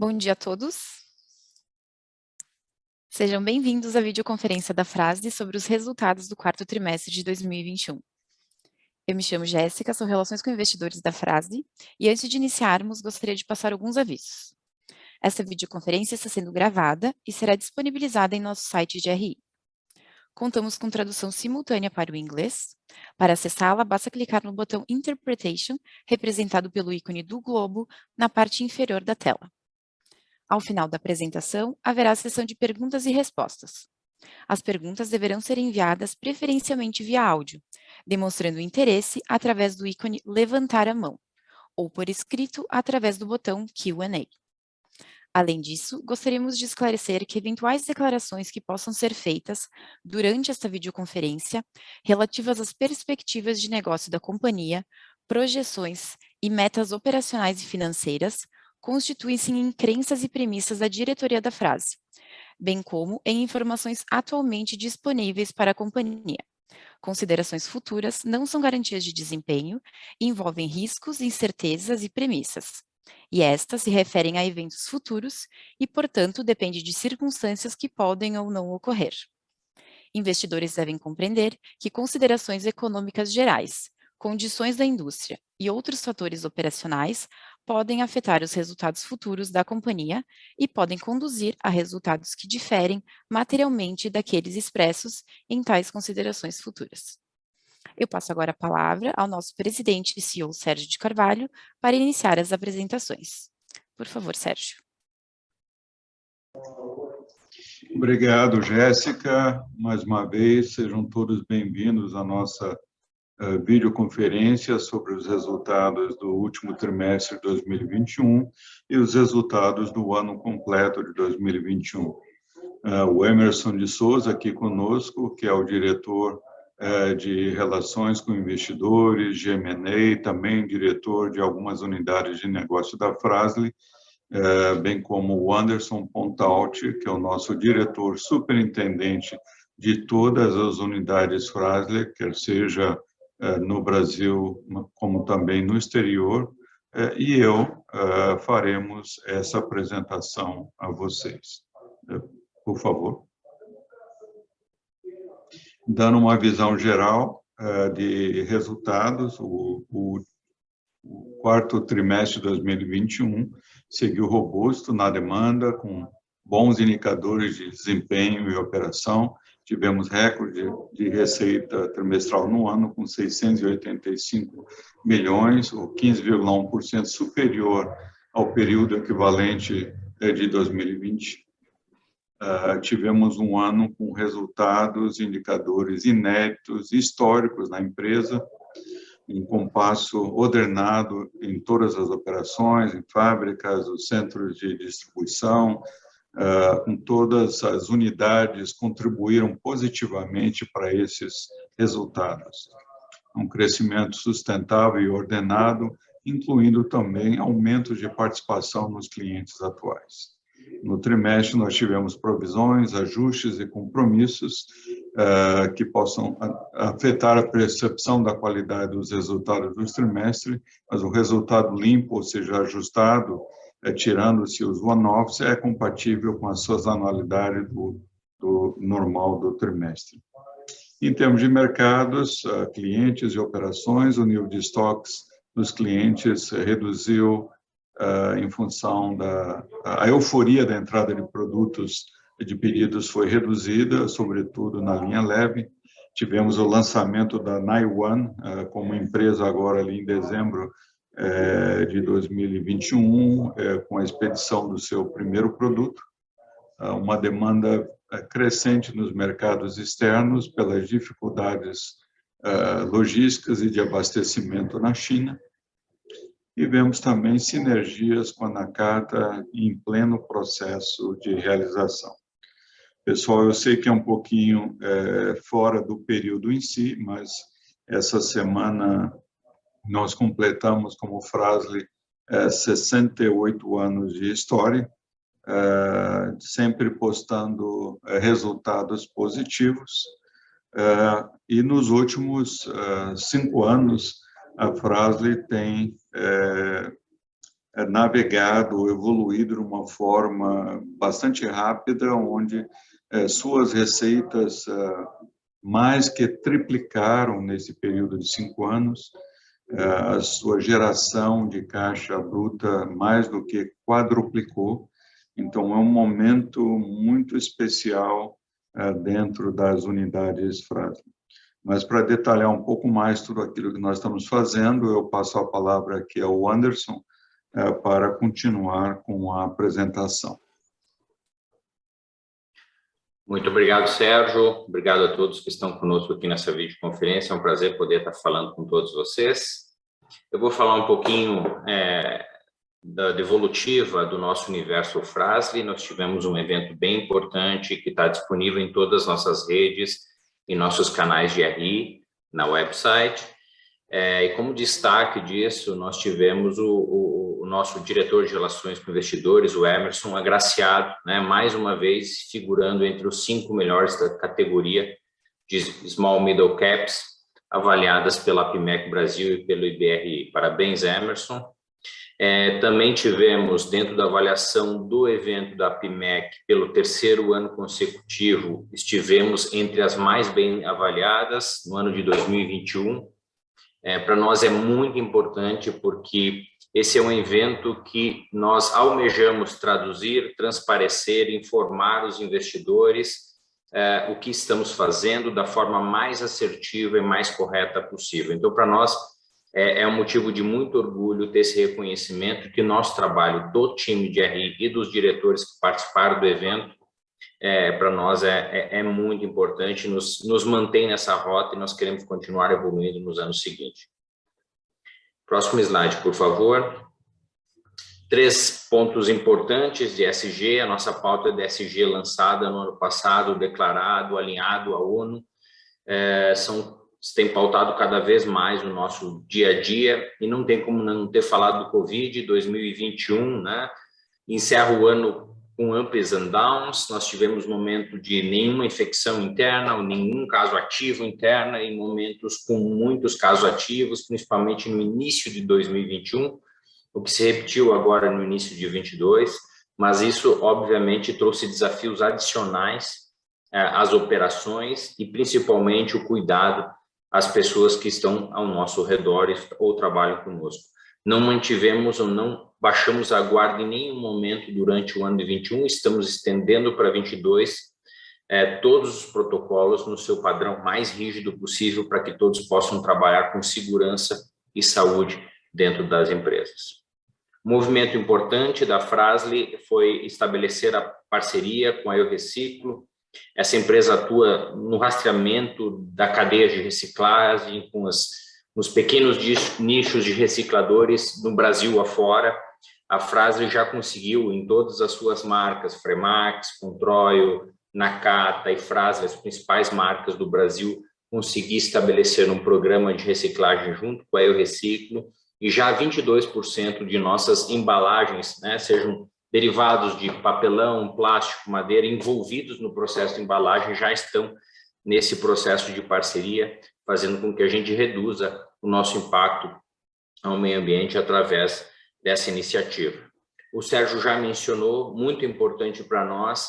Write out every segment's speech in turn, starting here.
Bom dia a todos. Sejam bem-vindos à videoconferência da Fras-le sobre os resultados do quarto trimestre de 2021. Eu me chamo Jéssica, sou Relações com Investidores da Fras-le, e antes de iniciarmos, gostaria de passar alguns avisos. Essa videoconferência está sendo gravada e será disponibilizada em nosso site de RI. Contamos com tradução simultânea para o inglês. Para acessá-la, basta clicar no botão Interpretation, representado pelo ícone do globo, na parte inferior da tela. Ao final da apresentação, haverá a sessão de perguntas e respostas. As perguntas deverão ser enviadas preferencialmente via áudio, demonstrando interesse através do ícone levantar a mão, ou por escrito através do botão Q&A. Além disso, gostaríamos de esclarecer que eventuais declarações que possam ser feitas durante esta videoconferência, relativas às perspectivas de negócio da companhia, projeções e metas operacionais e financeiras, constituem-se em crenças e premissas da diretoria da Fras-le, bem como em informações atualmente disponíveis para a companhia. Considerações futuras não são garantias de desempenho e envolvem riscos, incertezas e premissas. E estas se referem a eventos futuros e, portanto, depende de circunstâncias que podem ou não ocorrer. Investidores devem compreender que considerações econômicas gerais, condições da indústria e outros fatores operacionais podem afetar os resultados futuros da companhia e podem conduzir a resultados que diferem materialmente daqueles expressos em tais considerações futuras. Eu passo agora a palavra ao nosso presidente e CEO, Sérgio de Carvalho, para iniciar as apresentações. Por favor, Sérgio. Obrigado, Jéssica. Mais uma vez, sejam todos bem-vindos à nossa videoconferência sobre os resultados do último trimestre de 2021 e os resultados do ano completo de 2021. O Emerson de Souza aqui conosco, que é o diretor de Relações com Investidores, de M&A, também diretor de algumas unidades de negócio da Fras-le, bem como o Anderson Pontalti, que é o nosso diretor superintendente de todas as unidades Fras-le, quer seja no Brasil, como também no exterior, e eu faremos essa apresentação a vocês. Por favor. Dando uma visão geral de resultados, o quarto trimestre de 2021 seguiu robusto na demanda, com bons indicadores de desempenho e operação. Tivemos recorde de receita trimestral no ano, com 685 milhões, ou 15,1% superior ao período equivalente de 2020. Tivemos um ano com resultados, indicadores inéditos, históricos na empresa, um compasso ordenado em todas as operações, em fábricas, os centros de distribuição, com todas as unidades contribuíram positivamente para esses resultados. Um crescimento sustentável e ordenado, incluindo também aumento de participação nos clientes atuais. No trimestre, nós tivemos provisões, ajustes e compromissos que possam afetar a percepção da qualidade dos resultados do trimestre, mas o resultado limpo, ou seja, ajustado, tirando-se os one-offs, é compatível com a sazonalidade do normal do trimestre. Em termos de mercados, clientes e operações, o nível de estoques dos clientes reduziu em função da euforia da entrada de produtos de pedidos foi reduzida, sobretudo na linha leve. Tivemos o lançamento da Naiwan como empresa agora ali em dezembro de 2021, com a expedição do seu primeiro produto. Uma demanda crescente nos mercados externos pelas dificuldades logísticas e de abastecimento na China. E vemos também sinergias com a Nakata em pleno processo de realização. Pessoal, eu sei que é um pouquinho fora do período em si, mas essa semana nós completamos como Fras-le 68 anos de história, sempre postando resultados positivos. E nos últimos 5 anos, a Fras-le tem navegado, evoluído de uma forma bastante rápida, onde suas receitas mais que triplicaram nesse período de 5 anos, a sua geração de caixa bruta mais do que quadruplicou. Então, é um momento muito especial dentro das unidades Fras-le. Mas, para detalhar um pouco mais tudo aquilo que nós estamos fazendo, eu passo a palavra aqui ao Anderson para continuar com a apresentação. Muito obrigado, Sérgio. Obrigado a todos que estão conosco aqui nessa videoconferência. É um prazer poder estar falando com todos vocês. Eu vou falar um pouquinho da devolutiva do nosso universo Fras-le. Nós tivemos um evento bem importante que está disponível em todas as nossas redes, em nossos canais de RI, na website. E como destaque disso, nós tivemos o nosso diretor de Relações com Investidores, o Emerson, agraciado, mais uma vez figurando entre os 5 melhores da categoria de Small Middle Caps, avaliadas pela APIMEC Brasil e pelo IBRI. Parabéns, Emerson. Também tivemos, dentro da avaliação do evento da APIMEC, pelo 3º ano consecutivo, estivemos entre as mais bem avaliadas no ano de 2021. Para nós é muito importante porque esse é um evento que nós almejamos traduzir, transparecer, informar os investidores o que estamos fazendo da forma mais assertiva e mais correta possível. Então, para nós, é um motivo de muito orgulho ter esse reconhecimento que o nosso trabalho do time de RI e dos diretores que participaram do evento, para nós é muito importante, nos mantém nessa rota e nós queremos continuar evoluindo nos anos seguintes. Próximo slide, por favor. 3 pontos importantes de ESG, a nossa pauta de ESG lançada no ano passado, declarado, alinhado à ONU, tem pautado cada vez mais o nosso dia a dia, e não tem como não ter falado do Covid, 2021, encerra o ano com ups and downs. Nós tivemos momento de nenhuma infecção interna, ou nenhum caso ativo interna, e momentos com muitos casos ativos, principalmente no início de 2021, o que se repetiu agora no início de 2022, mas isso, obviamente, trouxe desafios adicionais às operações e, principalmente, o cuidado às pessoas que estão ao nosso redor ou trabalham conosco. Não mantivemos ou não baixamos a guarda em nenhum momento durante o ano de 21, estamos estendendo para 22 todos os protocolos no seu padrão mais rígido possível para que todos possam trabalhar com segurança e saúde dentro das empresas. Um movimento importante da Fras-le foi estabelecer a parceria com a Eu Reciclo. Essa empresa atua no rastreamento da cadeia de reciclagem com os pequenos nichos de recicladores no Brasil afora. A Fras-le já conseguiu, em todas as suas marcas, Fremax, Controil, Nakata e Fras-le, as principais marcas do Brasil, conseguir estabelecer um programa de reciclagem junto com a Eu Reciclo, e já 22% de nossas embalagens, sejam derivados de papelão, plástico, madeira, envolvidos no processo de embalagem, já estão nesse processo de parceria, fazendo com que a gente reduza o nosso impacto ao meio ambiente através dessa iniciativa. O Sérgio já mencionou, muito importante para nós,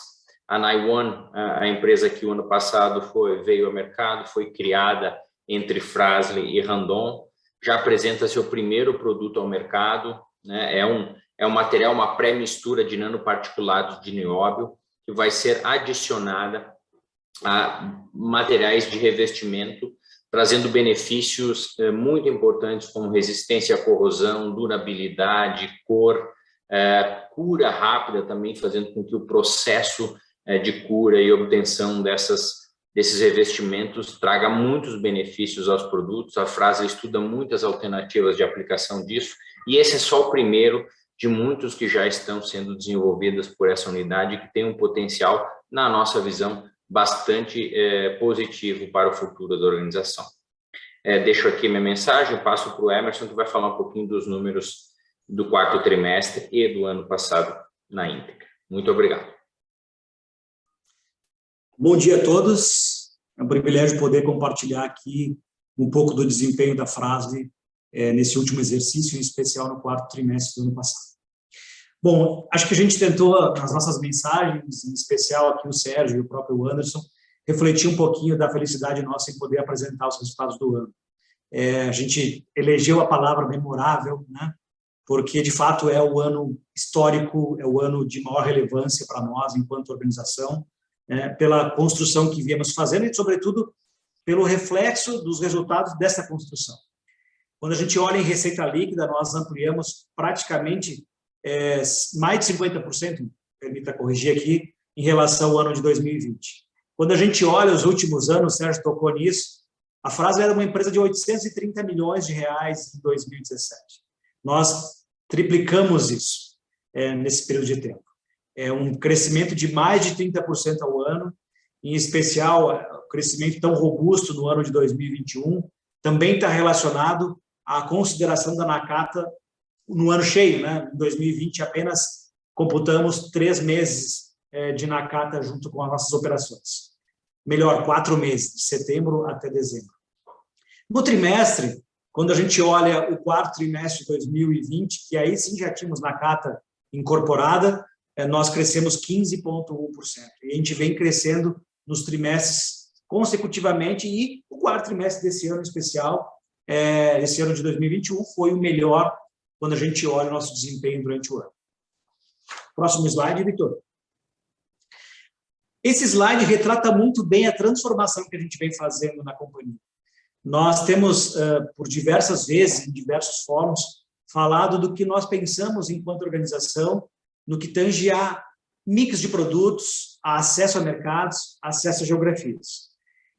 a NIONE, a empresa que o ano passado veio ao mercado, foi criada entre Fras-le e Randon, já apresenta seu primeiro produto ao mercado, é um material, uma pré-mistura de nanoparticulados de nióbio, que vai ser adicionada a materiais de revestimento, trazendo benefícios muito importantes como resistência à corrosão, durabilidade, cor, cura rápida também, fazendo com que o processo de cura e obtenção desses revestimentos traga muitos benefícios aos produtos. A Fras-le estuda muitas alternativas de aplicação disso, e esse é só o primeiro de muitos que já estão sendo desenvolvidas por essa unidade, que tem um potencial, na nossa visão, bastante positivo para o futuro da organização. Deixo aqui minha mensagem, passo para o Emerson, que vai falar um pouquinho dos números do 4º trimestre e do ano passado na íntegra. Muito obrigado. Bom dia a todos. É um privilégio poder compartilhar aqui um pouco do desempenho da Fras-le nesse último exercício, em especial no 4º trimestre do ano passado. Bom, acho que a gente tentou, nas nossas mensagens, em especial aqui o Sérgio e o próprio Anderson, refletir um pouquinho da felicidade nossa em poder apresentar os resultados do ano. A gente elegeu a palavra memorável, né? Porque, de fato, é o ano histórico, é o ano de maior relevância para nós, enquanto organização, pela construção que viemos fazendo e, sobretudo, pelo reflexo dos resultados dessa construção. Quando a gente olha em receita líquida, nós ampliamos praticamente mais de 50%, permita corrigir aqui, em relação ao ano de 2020. Quando a gente olha os últimos anos, o Sérgio tocou nisso, a Fras-le era uma empresa de 830 milhões de reais em 2017. Nós triplicamos isso nesse período de tempo. É um crescimento de mais de 30% ao ano, em especial o crescimento tão robusto no ano de 2021, também está relacionado à consideração da Nakata no ano cheio, né? Em 2020 apenas computamos 3 meses de Nakata junto com as nossas operações. Melhor, 4 meses, de setembro até dezembro. No trimestre, quando a gente olha o quarto trimestre de 2020, que aí sim já tínhamos Nakata incorporada, nós crescemos 15,1%. E a gente vem crescendo nos trimestres consecutivamente e o quarto trimestre desse ano em especial, esse ano de 2021, foi o melhor quando a gente olha o nosso desempenho durante o ano. Próximo slide, Victor. Esse slide retrata muito bem a transformação que a gente vem fazendo na companhia. Nós temos, por diversas vezes, em diversos fóruns, falado do que nós pensamos enquanto organização, no que tange a mix de produtos, a acesso a mercados, acesso a geografias.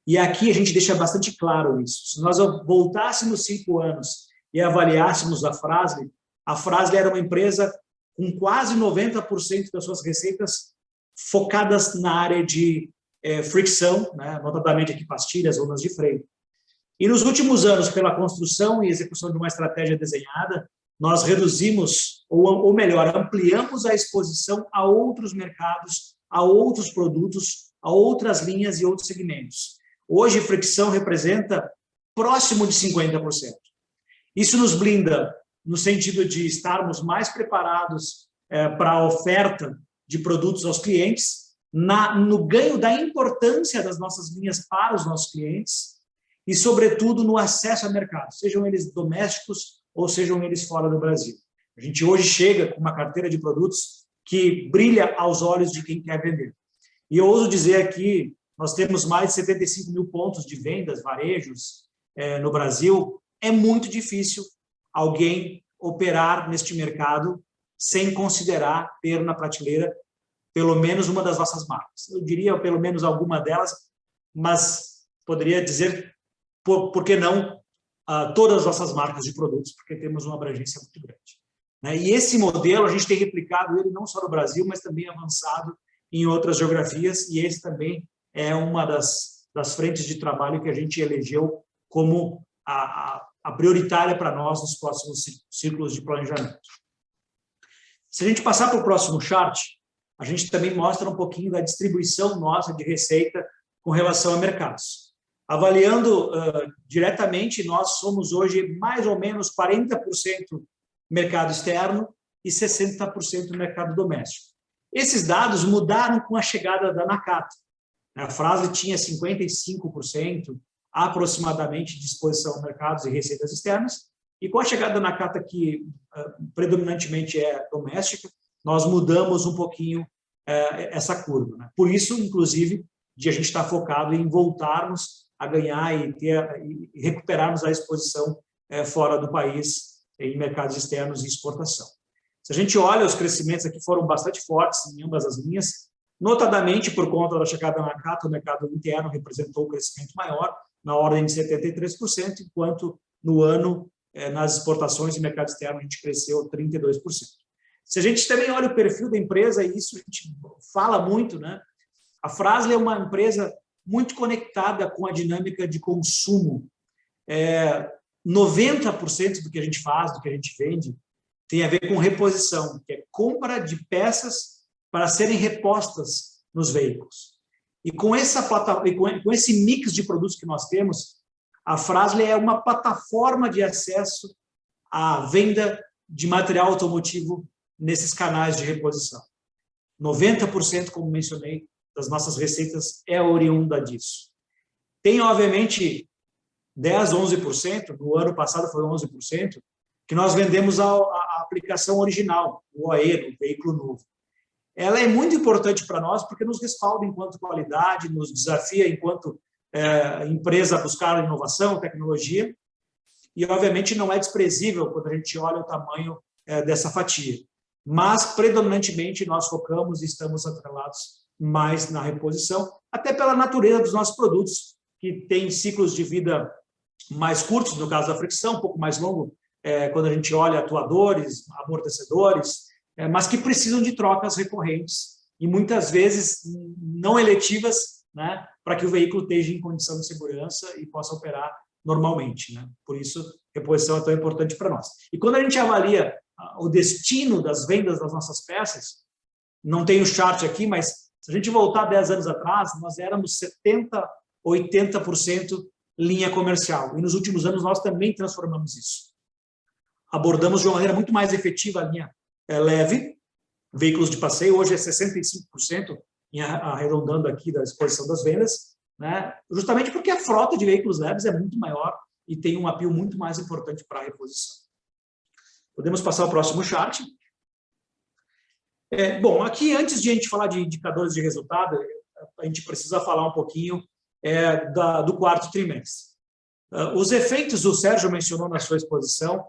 E aqui a gente deixa bastante claro isso. Se nós voltássemos 5 anos e avaliássemos a Fras-le era uma empresa com quase 90% das suas receitas focadas na área de fricção, né, notadamente aqui pastilhas, zonas de freio. E nos últimos anos, pela construção e execução de uma estratégia desenhada, nós reduzimos, ou melhor, ampliamos a exposição a outros mercados, a outros produtos, a outras linhas e outros segmentos. Hoje, fricção representa próximo de 50%. Isso nos blinda no sentido de estarmos mais preparados para a oferta de produtos aos clientes, no ganho da importância das nossas linhas para os nossos clientes e, sobretudo, no acesso a mercados, sejam eles domésticos ou sejam eles fora do Brasil. A gente hoje chega com uma carteira de produtos que brilha aos olhos de quem quer vender. E eu ouso dizer aqui, nós temos mais de 75 mil pontos de vendas, varejos, no Brasil. É muito difícil alguém operar neste mercado sem considerar ter na prateleira pelo menos uma das nossas marcas. Eu diria pelo menos alguma delas, mas poderia dizer, por que não, todas as nossas marcas de produtos, porque temos uma abrangência muito grande. E esse modelo, a gente tem replicado ele não só no Brasil, mas também avançado em outras geografias, e esse também é uma das frentes de trabalho que a gente elegeu como a prioritária para nós nos próximos ciclos de planejamento. Se a gente passar para o próximo chart, a gente também mostra um pouquinho da distribuição nossa de receita com relação a mercados. Avaliando diretamente, nós somos hoje mais ou menos 40% mercado externo e 60% mercado doméstico. Esses dados mudaram com a chegada da Nakata. A Fras-le tinha 55% aproximadamente de exposição a mercados e receitas externas, e com a chegada da Nakata, que predominantemente é doméstica, nós mudamos um pouquinho essa curva. Por isso, inclusive, de a gente estar focado em voltarmos a ganhar e recuperarmos a exposição fora do país em mercados externos e exportação. Se a gente olha, os crescimentos aqui foram bastante fortes em ambas as linhas, notadamente por conta da chegada da Nakata, o mercado interno representou um crescimento maior, na ordem de 73%, enquanto no ano, nas exportações e mercado externo, a gente cresceu 32%. Se a gente também olha o perfil da empresa, e isso a gente fala muito, né? A Fras-le é uma empresa muito conectada com a dinâmica de consumo. 90% do que a gente faz, do que a gente vende, tem a ver com reposição, que é compra de peças para serem repostas nos veículos. E com esse mix de produtos que nós temos, a Fras-le é uma plataforma de acesso à venda de material automotivo nesses canais de reposição. 90%, como mencionei, das nossas receitas é oriunda disso. Tem, obviamente, 10%, 11%, no ano passado foi 11%, que nós vendemos a aplicação original, o OE, o veículo novo. Ela é muito importante para nós porque nos respalda enquanto qualidade, nos desafia enquanto empresa a buscar inovação, tecnologia, e, obviamente, não é desprezível quando a gente olha o tamanho dessa fatia. Mas, predominantemente, nós focamos e estamos atrelados mais na reposição, até pela natureza dos nossos produtos, que têm ciclos de vida mais curtos, no caso da fricção, um pouco mais longo, quando a gente olha atuadores, amortecedores, mas que precisam de trocas recorrentes e, muitas vezes, não eletivas, né, para que o veículo esteja em condição de segurança e possa operar normalmente, né? Por isso, reposição é tão importante para nós. E quando a gente avalia o destino das vendas das nossas peças, não tem o chart aqui, mas se a gente voltar 10 anos atrás, nós éramos 70%, 80% linha comercial. E nos últimos anos nós também transformamos isso. Abordamos de uma maneira muito mais efetiva a linha leve, veículos de passeio, hoje é 65%, arredondando aqui da exposição das vendas, né? Justamente porque a frota de veículos leves é muito maior e tem um apelo muito mais importante para a reposição. Podemos passar ao próximo chart. Bom, aqui, antes de a gente falar de indicadores de resultado, a gente precisa falar um pouquinho do quarto trimestre. Os efeitos, o Sérgio mencionou na sua exposição,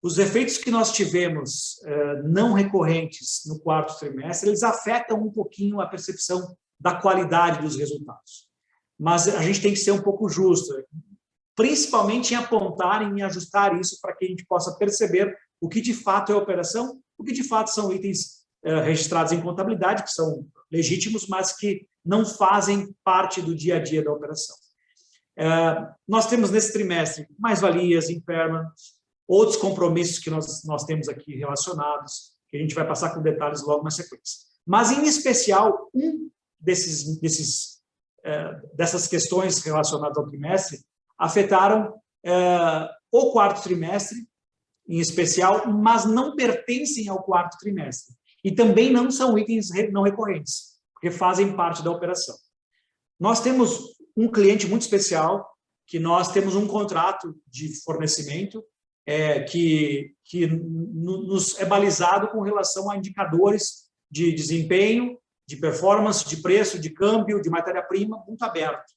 os efeitos que nós tivemos não recorrentes no quarto trimestre, eles afetam um pouquinho a percepção da qualidade dos resultados. Mas a gente tem que ser um pouco justo, principalmente em apontar e em ajustar isso para que a gente possa perceber o que de fato é a operação, o que de fato são itens registrados em contabilidade, que são legítimos, mas que não fazem parte do dia a dia da operação. Nós temos nesse trimestre mais-valias, impairments, outros compromissos que nós temos aqui relacionados, que a gente vai passar com detalhes logo na sequência. Mas, em especial, dessas questões relacionadas ao trimestre afetaram o quarto trimestre, em especial, mas não pertencem ao quarto trimestre. E também não são itens não recorrentes, porque fazem parte da operação. Nós temos um cliente muito especial, que nós temos um contrato de fornecimento que nos é balizado com relação a indicadores de desempenho, de performance, de preço, de câmbio, de matéria-prima, muito aberto.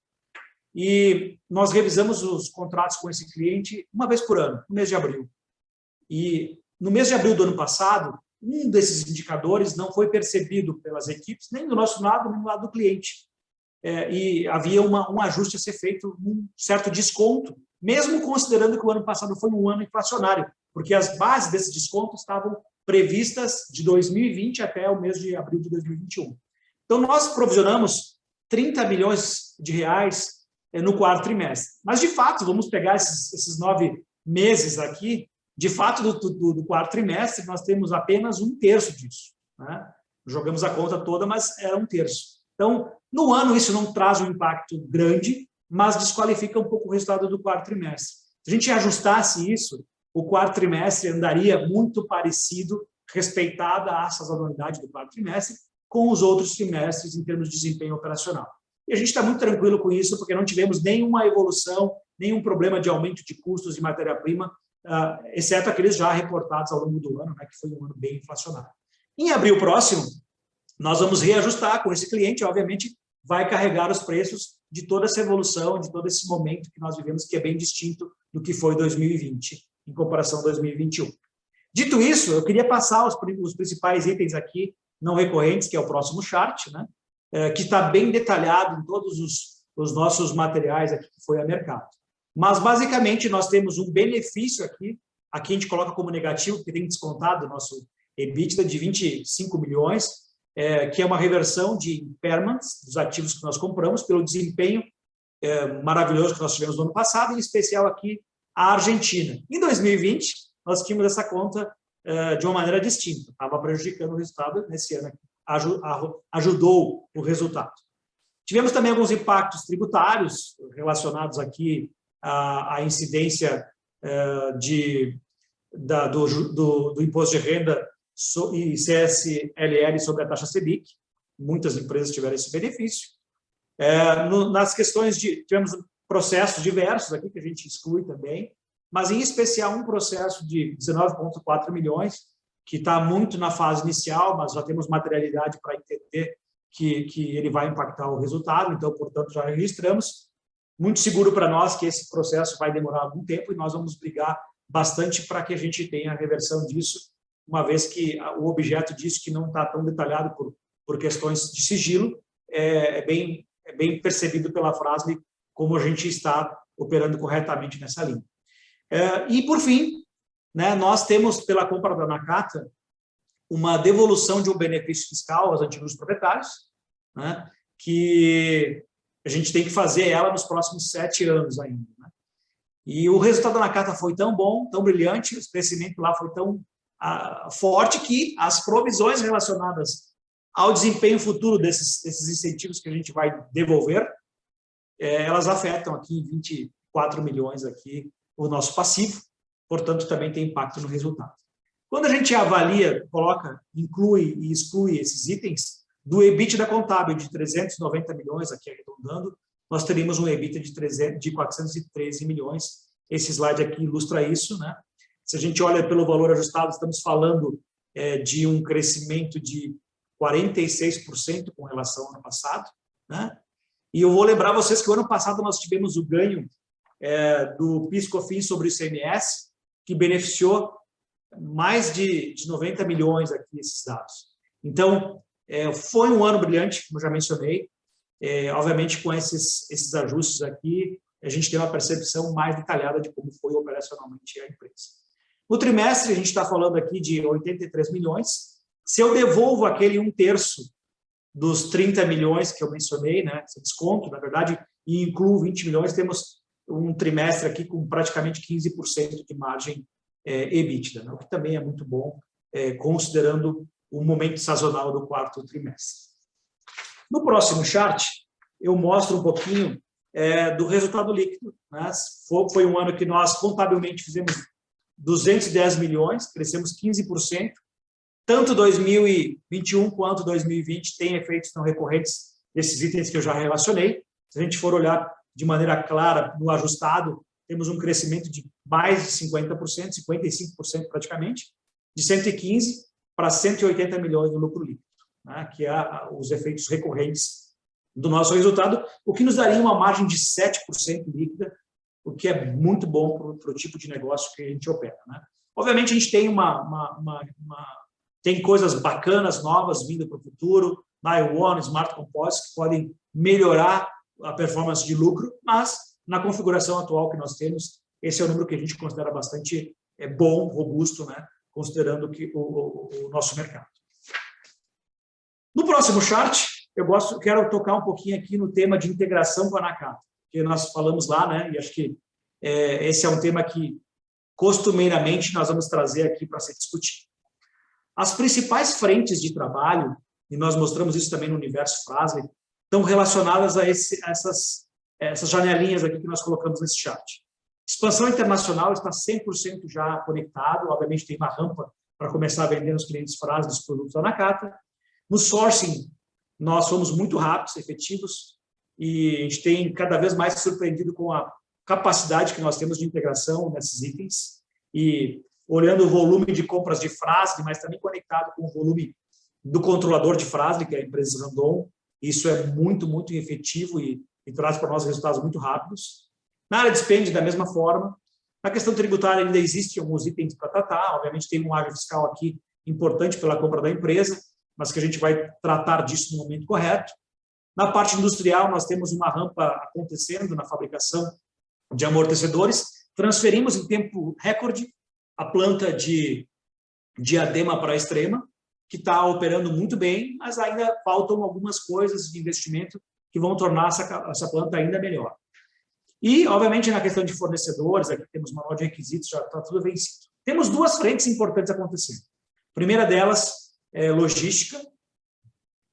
E nós revisamos os contratos com esse cliente uma vez por ano, no mês de abril. E no mês de abril do ano passado, um desses indicadores não foi percebido pelas equipes, nem do nosso lado, nem do lado do cliente. E havia um ajuste a ser feito, um certo desconto, mesmo considerando que o ano passado foi um ano inflacionário, porque as bases desse desconto estavam previstas de 2020 até o mês de abril de 2021. Então, nós provisionamos 30 milhões de reais no quarto trimestre. Mas, de fato, vamos pegar esses 9 meses aqui, de fato, do quarto trimestre, nós temos apenas 1/3 disso, né? Jogamos a conta toda, mas era 1/3. Então, no ano, isso não traz um impacto grande, mas desqualifica um pouco o resultado do quarto trimestre. Se a gente ajustasse isso, o quarto trimestre andaria muito parecido, respeitada a sazonalidade do quarto trimestre, com os outros trimestres em termos de desempenho operacional. E a gente está muito tranquilo com isso, porque não tivemos nenhuma evolução, nenhum problema de aumento de custos de matéria-prima, exceto aqueles já reportados ao longo do ano, né, que foi um ano bem inflacionário. Em abril próximo, nós vamos reajustar com esse cliente, obviamente, vai carregar os preços de toda essa evolução, de todo esse momento que nós vivemos, que é bem distinto do que foi 2020, em comparação a 2021. Dito isso, eu queria passar os principais itens aqui, não recorrentes, que é o próximo chart, né, que está bem detalhado em todos os nossos materiais aqui que foi a mercado. Mas, basicamente, nós temos um benefício aqui a gente coloca como negativo, porque tem descontado o nosso EBITDA de 25 milhões, que é uma reversão de impairments dos ativos que nós compramos pelo desempenho maravilhoso que nós tivemos no ano passado, em especial aqui a Argentina. Em 2020, nós tínhamos essa conta de uma maneira distinta, estava prejudicando o resultado, nesse ano ajudou o resultado. Tivemos também alguns impactos tributários relacionados aqui à incidência do imposto de renda e CSLL sobre a taxa Selic. Muitas empresas tiveram esse benefício. Nas questões tivemos processos diversos aqui, que a gente exclui também, mas em especial um processo de 19,4 milhões, que está muito na fase inicial, mas já temos materialidade para entender que ele vai impactar o resultado, então, portanto, já registramos. Muito seguro para nós que esse processo vai demorar algum tempo e nós vamos brigar bastante para que a gente tenha a reversão disso, uma vez que o objeto disso, que não está tão detalhado por questões de sigilo, é bem percebido pela Fras-le como a gente está operando corretamente nessa linha. E, por fim, né, nós temos, pela compra da Nakata, uma devolução de um benefício fiscal aos antigos proprietários, né, que a gente tem que fazer ela nos próximos 7 anos ainda. Né? E o resultado da Nakata foi tão bom, tão brilhante, o crescimento lá foi tão forte que as provisões relacionadas ao desempenho futuro desses incentivos que a gente vai devolver, elas afetam aqui 24 milhões aqui o nosso passivo, portanto, também tem impacto no resultado. Quando a gente avalia, inclui e exclui esses itens, do EBITDA contábil de 390 milhões, aqui arredondando, nós teríamos um EBITDA de 413 milhões. Esse slide aqui ilustra isso, né? Se a gente olha pelo valor ajustado, estamos falando de um crescimento de 46% com relação ao ano passado, né? E eu vou lembrar vocês que o ano passado nós tivemos o ganho do PIS/COFINS sobre o ICMS, que beneficiou mais de 90 milhões aqui, esses dados. Então, foi um ano brilhante, como já mencionei. Obviamente, com esses ajustes aqui, a gente tem uma percepção mais detalhada de como foi operacionalmente a empresa. No trimestre, a gente está falando aqui de 83 milhões. Se eu devolvo aquele 1/3 dos 30 milhões que eu mencionei, né, esse desconto, na verdade, e incluo 20 milhões, temos um trimestre aqui com praticamente 15% de margem EBITDA, né, o que também é muito bom, considerando o momento sazonal do 4º trimestre. No próximo chart, eu mostro um pouquinho do resultado líquido. Né? Foi um ano que nós, contabilmente, fizemos 210 milhões, crescemos 15%. Tanto 2021 quanto 2020 tem efeitos não recorrentes desses itens que eu já relacionei. Se a gente for olhar de maneira clara no ajustado, temos um crescimento de mais de 50%, 55% praticamente, de 115 para 180 milhões no lucro líquido, né, que é os efeitos recorrentes do nosso resultado, o que nos daria uma margem de 7% líquida, o que é muito bom para o tipo de negócio que a gente opera. Né? Obviamente, a gente tem tem coisas bacanas, novas, vindo para o futuro, Nile One, Smart Composites, que podem melhorar a performance de lucro, mas na configuração atual que nós temos, esse é o número que a gente considera bastante bom, robusto, né, considerando o nosso mercado. No próximo chart, quero tocar um pouquinho aqui no tema de integração com a Nakata, que nós falamos lá, né, e acho que esse é um tema que costumeiramente nós vamos trazer aqui para ser discutido. As principais frentes de trabalho, e nós mostramos isso também no universo Fras-le, estão relacionadas a essas janelinhas aqui que nós colocamos nesse chart. Expansão internacional está 100% já conectado, obviamente tem uma rampa para começar a vender nos clientes Fras-le os produtos da Nakata. No sourcing, nós somos muito rápidos, efetivos, e a gente tem cada vez mais surpreendido com a capacidade que nós temos de integração nesses itens, e olhando o volume de compras de Fras-le, mas também conectado com o volume do controlador de Fras-le, que é a empresa Randon. Isso é muito, muito efetivo e traz para nós resultados muito rápidos. Na área de spend, da mesma forma. Na questão tributária, ainda existem alguns itens para tratar. Obviamente, tem um área fiscal aqui importante pela compra da empresa, mas que a gente vai tratar disso no momento correto. Na parte industrial, nós temos uma rampa acontecendo na fabricação de amortecedores. Transferimos em tempo recorde a planta de Diadema para a Extrema, que está operando muito bem, mas ainda faltam algumas coisas de investimento que vão tornar essa planta ainda melhor. E, obviamente, na questão de fornecedores, aqui temos manual de requisitos, já está tudo vencido. Temos duas frentes importantes acontecendo. A primeira delas é logística,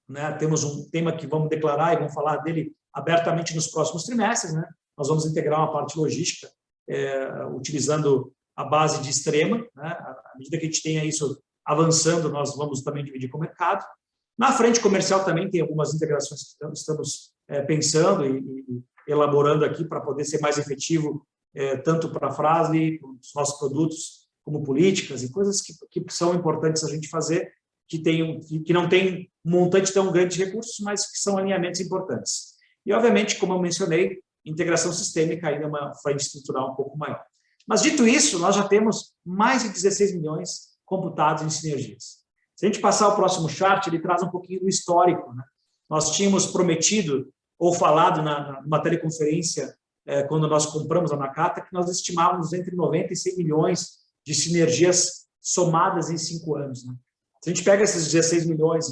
né? Temos um tema que vamos declarar e vamos falar dele abertamente nos próximos trimestres, né? Nós vamos integrar uma parte logística utilizando a base de Extrema, né? À medida que a gente tenha isso avançando, nós vamos também dividir com o mercado. Na frente comercial também tem algumas integrações que estamos pensando e elaborando aqui para poder ser mais efetivo, tanto para a Fras-le, para os nossos produtos, como políticas e coisas que são importantes a gente fazer, que não tem um montante tão grande de recursos, mas que são alinhamentos importantes. E, obviamente, como eu mencionei, integração sistêmica ainda é uma frente estrutural um pouco maior. Mas, dito isso, nós já temos mais de 16 milhões computados em sinergias. Se a gente passar o próximo chart, ele traz um pouquinho do histórico, né? Nós tínhamos prometido ou falado numa teleconferência, quando nós compramos a Nakata, que nós estimávamos entre 90 e 100 milhões de sinergias somadas em 5 anos. Né? Se a gente pega esses 16 milhões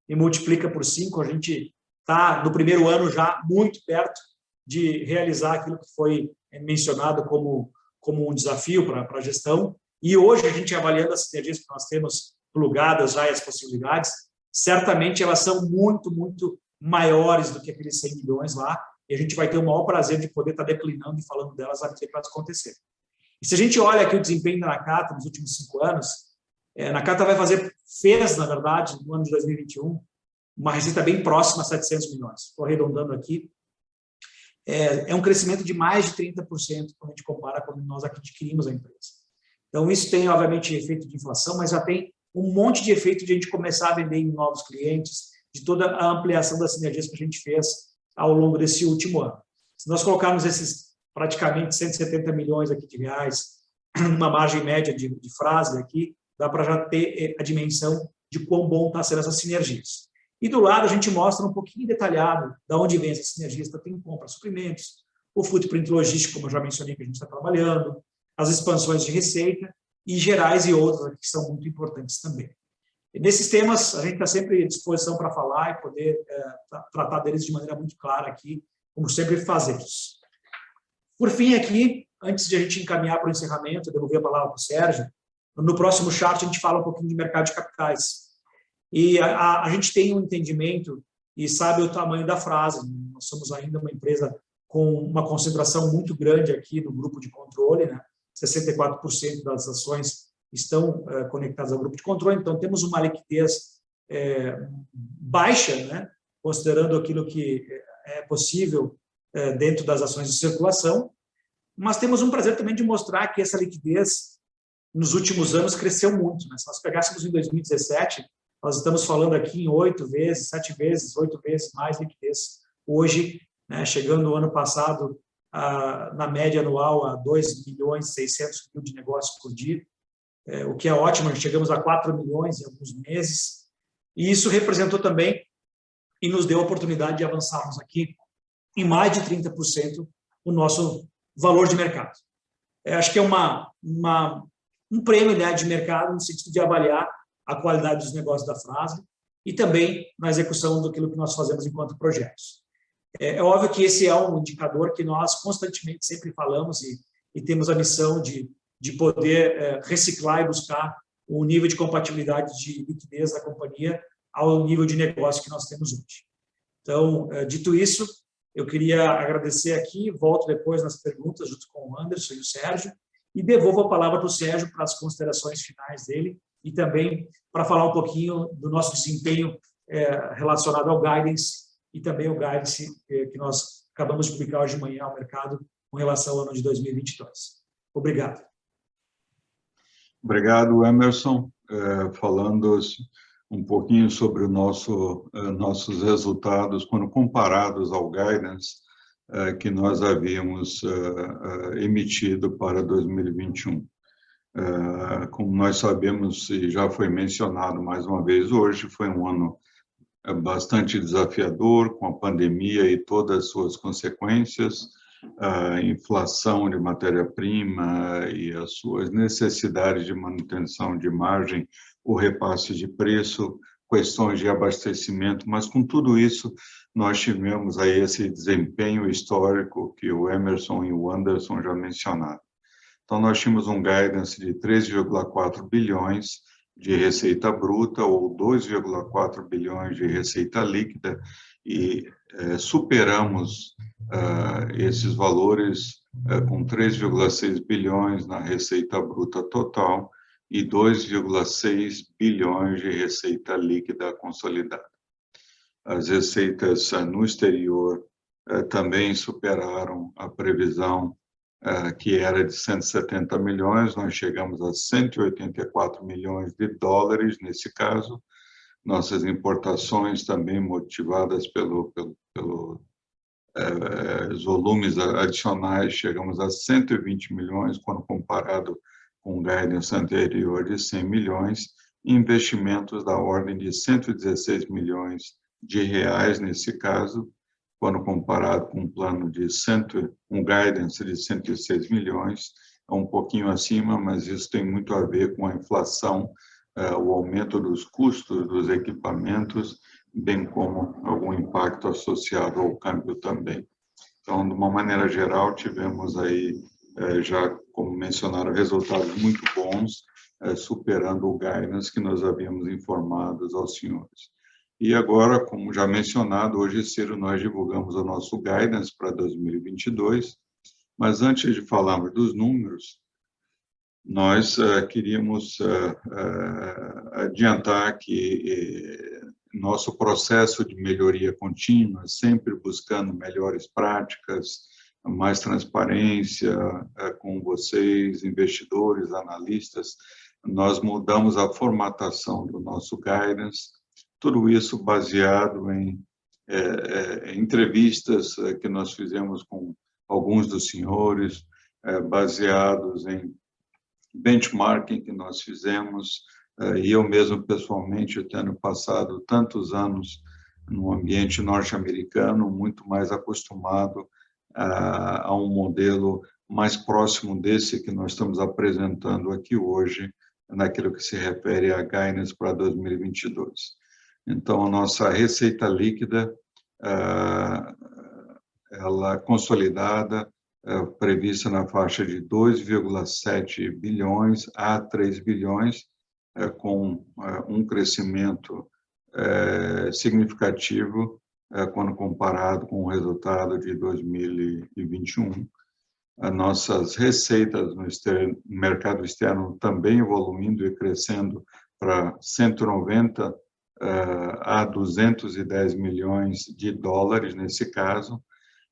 e multiplica por 5, a gente está, no primeiro ano, já muito perto de realizar aquilo que foi mencionado como um desafio para a gestão. E hoje, a gente avaliando as sinergias que nós temos plugadas já e as possibilidades, certamente elas são muito, muito maiores do que aqueles 100 milhões lá, e a gente vai ter o maior prazer de poder estar declinando e falando delas aqui para acontecer. E se a gente olha aqui o desempenho da Nakata nos últimos 5 anos, a Nakata fez, na verdade, no ano de 2021, uma receita bem próxima a 700 milhões. Estou arredondando aqui. É um crescimento de mais de 30% quando a gente compara quando nós adquirimos a empresa. Então, isso tem, obviamente, efeito de inflação, mas já tem um monte de efeito de a gente começar a vender em novos clientes, de toda a ampliação das sinergias que a gente fez ao longo desse último ano. Se nós colocarmos esses praticamente 170 milhões aqui de reais, numa margem média de Fras-le aqui, dá para já ter a dimensão de quão bom está sendo essas sinergias. E do lado a gente mostra um pouquinho detalhado de onde vem essas sinergias. Então, tem compra de suprimentos, o footprint logístico, como eu já mencionei, que a gente está trabalhando, as expansões de receita e gerais e outras que são muito importantes também. E nesses temas, a gente está sempre à disposição para falar e poder tratar deles de maneira muito clara aqui, como sempre fazemos. Por fim, aqui, antes de a gente encaminhar para o encerramento, eu devolver a palavra para o Sérgio, no próximo chart a gente fala um pouquinho de mercado de capitais. E a gente tem um entendimento e sabe o tamanho da frase. Nós somos ainda uma empresa com uma concentração muito grande aqui no grupo de controle, né? 64% das ações estão conectadas ao grupo de controle, então temos uma liquidez baixa, né? Considerando aquilo que é possível dentro das ações de circulação, mas temos um prazer também de mostrar que essa liquidez, nos últimos anos, cresceu muito. Né? Se nós pegássemos em 2017, nós estamos falando aqui em 8 vezes, 7 vezes, 8 vezes mais liquidez. Hoje, né, chegando no ano passado, na média anual, a 2 milhões e 600 mil de negócios por dia, o que é ótimo, chegamos a 4 milhões em alguns meses, e isso representou também e nos deu a oportunidade de avançarmos aqui em mais de 30% o nosso valor de mercado. Acho que é um prêmio, né, de mercado no sentido de avaliar a qualidade dos negócios da Fras-le e também na execução daquilo que nós fazemos enquanto projetos. É óbvio que esse é um indicador que nós constantemente sempre falamos e temos a missão de poder reciclar e buscar o nível de compatibilidade de liquidez da companhia ao nível de negócio que nós temos hoje. Então, dito isso, eu queria agradecer aqui, volto depois nas perguntas junto com o Anderson e o Sérgio e devolvo a palavra para o Sérgio para as considerações finais dele e também para falar um pouquinho do nosso desempenho relacionado ao guidance e também o guidance que nós acabamos de publicar hoje de manhã ao mercado com relação ao ano de 2022. Obrigado. Obrigado, Emerson. Falando um pouquinho sobre nossos resultados, quando comparados ao guidance que nós havíamos emitido para 2021. Como nós sabemos, e já foi mencionado mais uma vez hoje, foi um ano bastante desafiador, com a pandemia e todas as suas consequências, a inflação de matéria-prima e as suas necessidades de manutenção de margem, o repasse de preço, questões de abastecimento, mas com tudo isso nós tivemos aí esse desempenho histórico que o Emerson e o Anderson já mencionaram. Então nós tínhamos um guidance de 3,4 bilhões de receita bruta ou 2,4 bilhões de receita líquida e superamos esses valores com 3,6 bilhões na receita bruta total e 2,6 bilhões de receita líquida consolidada. As receitas no exterior também superaram a previsão que era de 170 milhões, nós chegamos a 184 milhões de dólares nesse caso. Nossas importações também motivadas pelos volumes adicionais, chegamos a 120 milhões, quando comparado com o guidance anterior de 100 milhões, investimentos da ordem de 116 milhões de reais nesse caso, quando comparado com um plano de um guidance de 106 milhões, é um pouquinho acima, mas isso tem muito a ver com a inflação, o aumento dos custos dos equipamentos, bem como algum impacto associado ao câmbio também. Então, de uma maneira geral, tivemos aí, já como mencionaram, resultados muito bons, superando o guidance que nós havíamos informado aos senhores. E agora, como já mencionado, hoje cedo nós divulgamos o nosso guidance para 2022, mas antes de falarmos dos números, nós queríamos adiantar que nosso processo de melhoria contínua, sempre buscando melhores práticas, mais transparência com vocês, investidores, analistas, nós mudamos a formatação do nosso guidance, tudo isso baseado em entrevistas que nós fizemos com alguns dos senhores, baseados em benchmarking que nós fizemos, e eu mesmo pessoalmente tendo passado tantos anos no ambiente norte-americano, muito mais acostumado a um modelo mais próximo desse que nós estamos apresentando aqui hoje, naquilo que se refere a guidance para 2022. Então, a nossa receita líquida, ela consolidada, prevista na faixa de 2,7 bilhões a 3 bilhões, com um crescimento significativo quando comparado com o resultado de 2021. As nossas receitas no mercado externo também evoluindo e crescendo para 190 a 210 milhões de dólares nesse caso,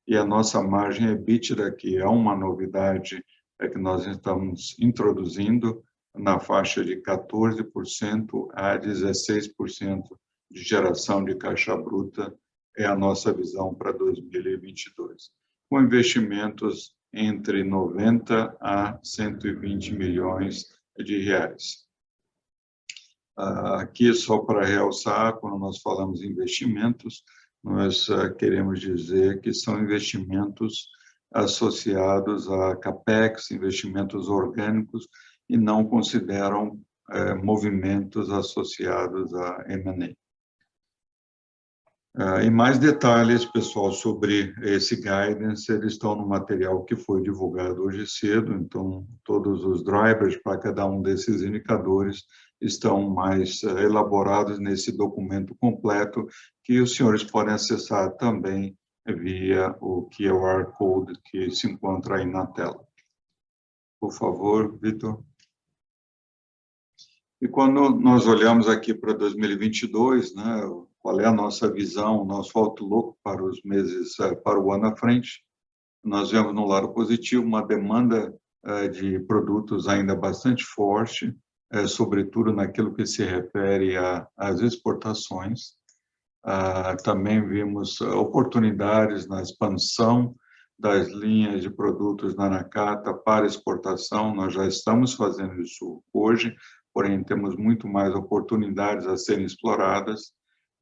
e a nossa margem EBITDA, que é uma novidade que nós estamos introduzindo, na faixa de 14% a 16% de geração de caixa bruta, é a nossa visão para 2022, com investimentos entre 90 a 120 milhões de reais. Aqui, só para realçar, quando nós falamos em investimentos, nós queremos dizer que são investimentos associados a CAPEX, investimentos orgânicos, e não consideram movimentos associados a M&A. E mais detalhes, pessoal, sobre esse guidance, eles estão no material que foi divulgado hoje cedo, então todos os drivers para cada um desses indicadores estão mais elaborados nesse documento completo, que os senhores podem acessar também via o QR Code que se encontra aí na tela. Por favor, Vitor. E quando nós olhamos aqui para 2022, né, qual é a nossa visão, o nosso outlook para os meses, para o ano à frente, nós vemos no lado positivo uma demanda de produtos ainda bastante forte, sobretudo naquilo que se refere às exportações. Também vimos oportunidades na expansão das linhas de produtos da Nakata para exportação, nós já estamos fazendo isso hoje, porém temos muito mais oportunidades a serem exploradas.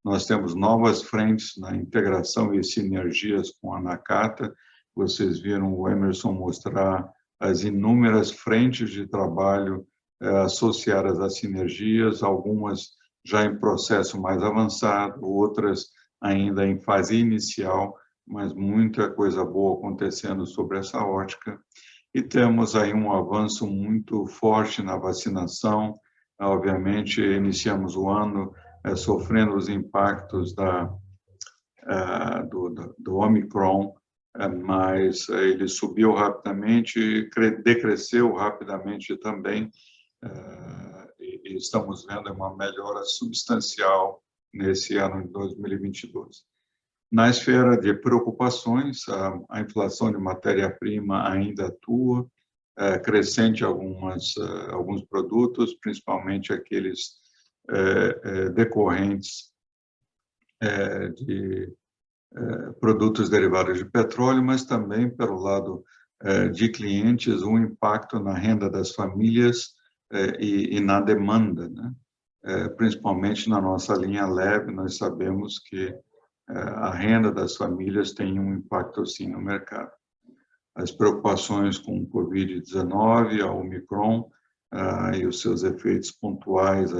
Nós temos novas frentes na integração e sinergias com a Nakata. Vocês viram o Emerson mostrar as inúmeras frentes de trabalho associadas a sinergias, algumas já em processo mais avançado, outras ainda em fase inicial, mas muita coisa boa acontecendo sobre essa ótica. E temos aí um avanço muito forte na vacinação. Obviamente, iniciamos o ano sofrendo os impactos do Omicron, mas ele subiu rapidamente, decresceu rapidamente também, estamos vendo uma melhora substancial nesse ano de 2022. Na esfera de preocupações, a inflação de matéria-prima ainda atua, crescente alguns produtos, principalmente aqueles decorrentes de produtos derivados de petróleo, mas também pelo lado de clientes, um impacto na renda das famílias e na demanda, né? Principalmente na nossa linha leve, nós sabemos que a renda das famílias tem um impacto, sim, no mercado. As preocupações com o Covid-19, a Omicron e os seus efeitos pontuais,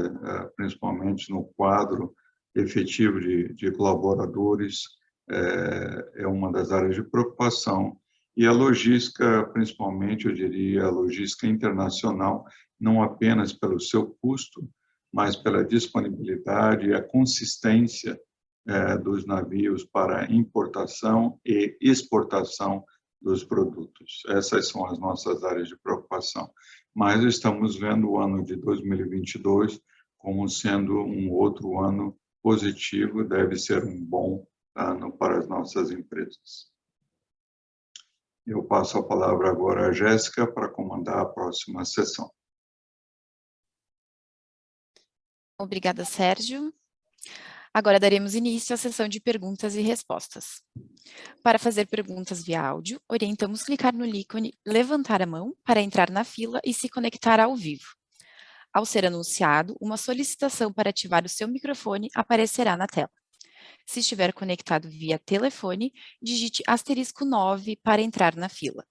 principalmente no quadro efetivo de colaboradores, é uma das áreas de preocupação. E a logística, principalmente, eu diria, a logística internacional, não apenas pelo seu custo, mas pela disponibilidade e a consistência dos navios para importação e exportação dos produtos. Essas são as nossas áreas de preocupação. Mas estamos vendo o ano de 2022 como sendo um outro ano positivo, deve ser um bom ano para as nossas empresas. Eu passo a palavra agora à Jéssica para comandar a próxima sessão. Obrigada, Sérgio. Agora daremos início à sessão de perguntas e respostas. Para fazer perguntas via áudio, orientamos clicar no ícone levantar a mão para entrar na fila e se conectar ao vivo. Ao ser anunciado, uma solicitação para ativar o seu microfone aparecerá na tela. Se estiver conectado via telefone, digite *9 para entrar na fila.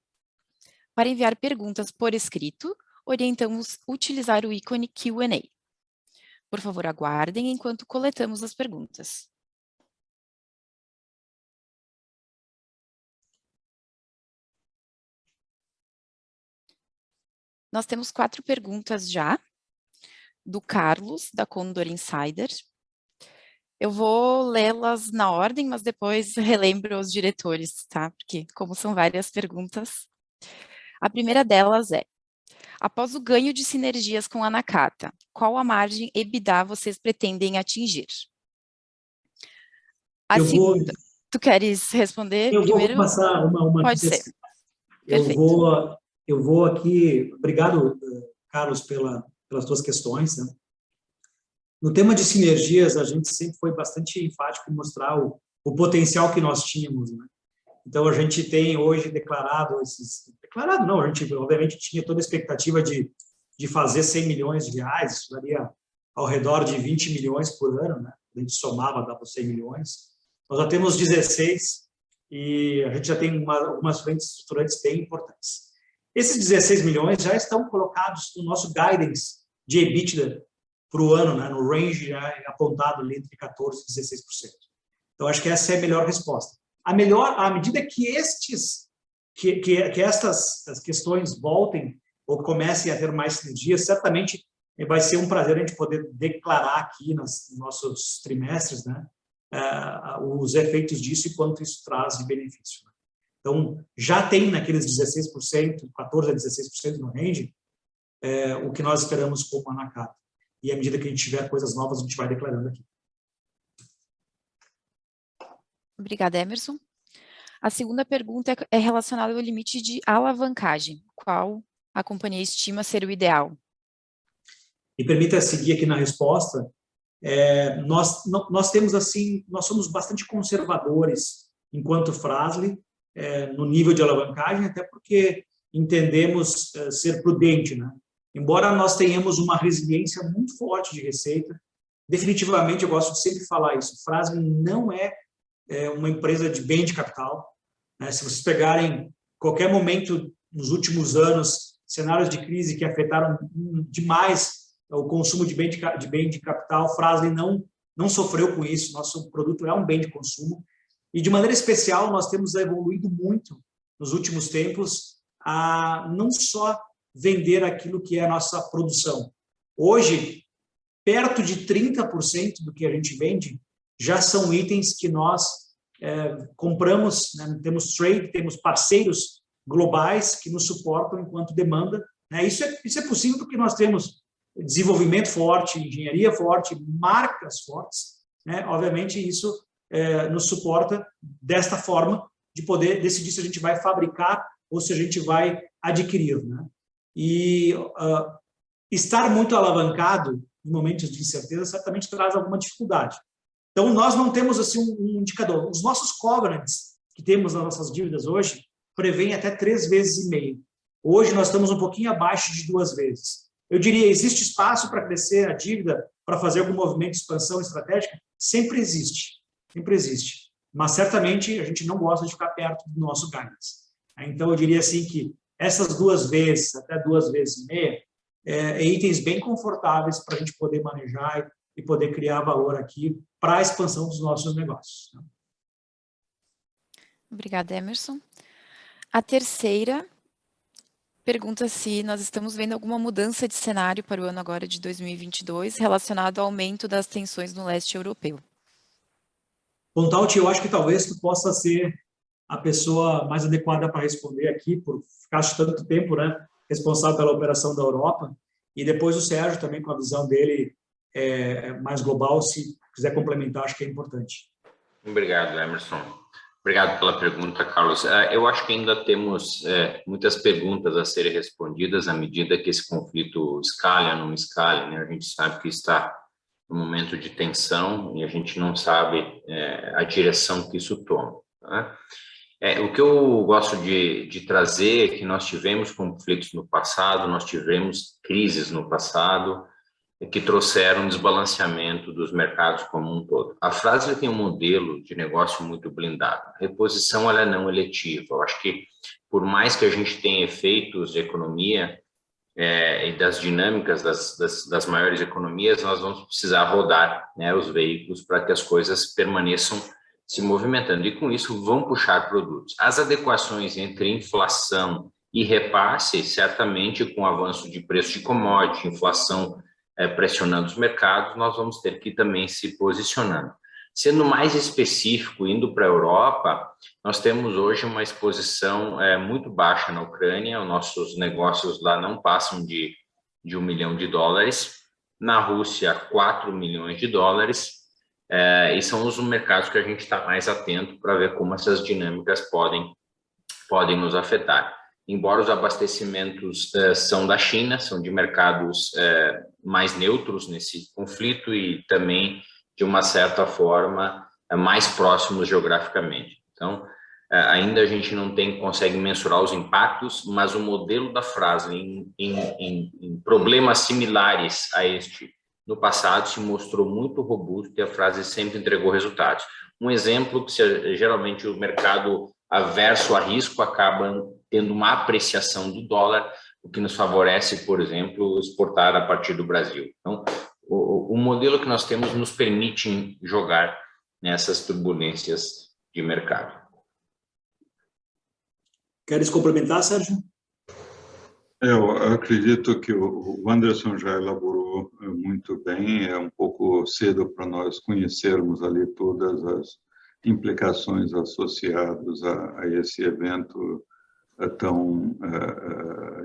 Para enviar perguntas por escrito, orientamos utilizar o ícone Q&A. Por favor, aguardem enquanto coletamos as perguntas. Nós temos 4 perguntas já, do Carlos, da Condor Insider. Eu vou lê-las na ordem, mas depois relembro aos diretores, tá? Porque como são várias perguntas. A primeira delas é: após o ganho de sinergias com a Nakata, qual a margem EBITDA vocês pretendem atingir? A segunda, tu queres responder primeiro? Eu vou passar uma Pode ser. Eu vou aqui, obrigado, Carlos, pelas tuas questões, né? No tema de sinergias, a gente sempre foi bastante enfático em mostrar o potencial que nós tínhamos, né? Então, a gente tem hoje declarado não, a gente obviamente tinha toda a expectativa de fazer 100 milhões de reais, isso daria ao redor de 20 milhões por ano, né? A gente somava, dava 100 milhões. Nós já temos 16 e a gente já tem algumas frentes estruturantes bem importantes. Esses 16 milhões já estão colocados no nosso guidance de EBITDA para o ano, né? No range já apontado ali entre 14% e 16%. Então, acho que essa é a melhor resposta. À medida que estas questões voltem ou comecem a ter mais sinergias, certamente vai ser um prazer a gente poder declarar aqui nos nossos trimestres, né, os efeitos disso e quanto isso traz de benefício. Então, já tem naqueles 16%, 14% a 16% no range, o que nós esperamos como a Nakata. E à medida que a gente tiver coisas novas, a gente vai declarando aqui. Obrigada, Emerson. A segunda pergunta é relacionada ao limite de alavancagem. Qual a companhia estima ser o ideal? Me permita seguir aqui na resposta. Nós temos assim, nós somos bastante conservadores enquanto Fras-le no nível de alavancagem, até porque entendemos ser prudente, né? Embora nós tenhamos uma resiliência muito forte de receita, definitivamente eu gosto de sempre falar isso. Fras-le não é uma empresa de bem de capital, né? Se vocês pegarem qualquer momento nos últimos anos, cenários de crise que afetaram demais o consumo de bem de capital, Fras-le não sofreu com isso. Nosso produto é um bem de consumo e, de maneira especial, nós temos evoluído muito nos últimos tempos a não só vender aquilo que é a nossa produção. Hoje, perto de 30% do que a gente vende já são itens que nós compramos, né? Temos trade, temos parceiros globais que nos suportam enquanto demanda, né? Isso é possível porque nós temos desenvolvimento forte, engenharia forte, marcas fortes, né? Obviamente isso nos suporta desta forma de poder decidir se a gente vai fabricar ou se a gente vai adquirir, né? E estar muito alavancado em momentos de incerteza certamente traz alguma dificuldade. Então, nós não temos assim um indicador. Os nossos covenants que temos nas nossas dívidas hoje prevêem até 3,5 vezes. Hoje, nós estamos um pouquinho abaixo de 2 vezes. Eu diria, existe espaço para crescer a dívida, para fazer algum movimento de expansão estratégica? Sempre existe. Sempre existe. Mas, certamente, a gente não gosta de ficar perto do nosso guidance. Então, eu diria assim que essas 2 vezes, até 2,5 vezes, itens bem confortáveis para a gente poder manejar e poder criar valor aqui para a expansão dos nossos negócios. Obrigada, Emerson. A terceira pergunta se nós estamos vendo alguma mudança de cenário para o ano agora de 2022 relacionado ao aumento das tensões no leste europeu. Bom, Tauti, eu acho que talvez tu possa ser a pessoa mais adequada para responder aqui, por ficar tanto tempo, né, responsável pela operação da Europa, e depois o Sérgio também com a visão dele mais global, se quiser complementar, acho que é importante. Obrigado, Emerson. Obrigado pela pergunta, Carlos. Eu acho que ainda temos muitas perguntas a serem respondidas à medida que esse conflito escalha, não escalha, né? A gente sabe que está num momento de tensão e a gente não sabe a direção que isso toma, né? O que eu gosto de trazer é que nós tivemos conflitos no passado, nós tivemos crises no passado, que trouxeram um desbalanceamento dos mercados como um todo. A Fras tem um modelo de negócio muito blindado. A reposição ela é não eletiva. Eu acho que, por mais que a gente tenha efeitos de economia e das dinâmicas das maiores economias, nós vamos precisar rodar, né, os veículos para que as coisas permaneçam se movimentando. E, com isso, vão puxar produtos. As adequações entre inflação e repasse, certamente, com o avanço de preço de commodity, inflação pressionando os mercados, nós vamos ter que também se posicionando. Sendo mais específico, indo para a Europa, nós temos hoje uma exposição muito baixa na Ucrânia, os nossos negócios lá não passam de $1 milhão. Na Rússia, $4 milhões, e são os mercados que a gente está mais atento para ver como essas dinâmicas podem nos afetar. Embora os abastecimentos são da China, são de mercados mais neutros nesse conflito e também, de uma certa forma, mais próximos geograficamente. Então, ainda a gente não consegue mensurar os impactos, mas o modelo da Fras em problemas similares a este no passado se mostrou muito robusto e a Fras sempre entregou resultados. Um exemplo que geralmente o mercado averso a risco acaba tendo uma apreciação do dólar, o que nos favorece, por exemplo, exportar a partir do Brasil. Então, o modelo que nós temos nos permite jogar nessas turbulências de mercado. Queres complementar, Sérgio? Eu acredito que o Anderson já elaborou muito bem, é um pouco cedo para nós conhecermos ali todas as implicações associadas a esse evento tão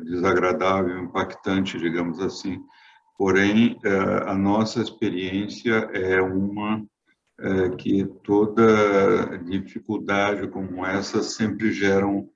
desagradável, impactante, digamos assim. Porém, a nossa experiência é uma que toda dificuldade como essa sempre geram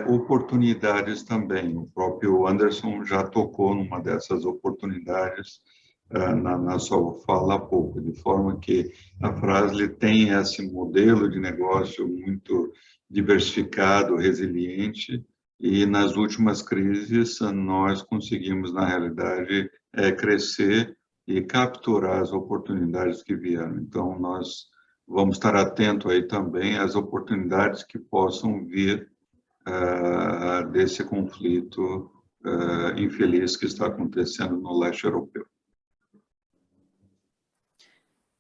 oportunidades também. O próprio Anderson já tocou numa dessas oportunidades na sua fala há pouco, de forma que a Fras-le tem esse modelo de negócio muito diversificado, resiliente, e nas últimas crises nós conseguimos, na realidade, crescer e capturar as oportunidades que vieram. Então, nós vamos estar atentos aí também às oportunidades que possam vir desse conflito infeliz que está acontecendo no leste europeu.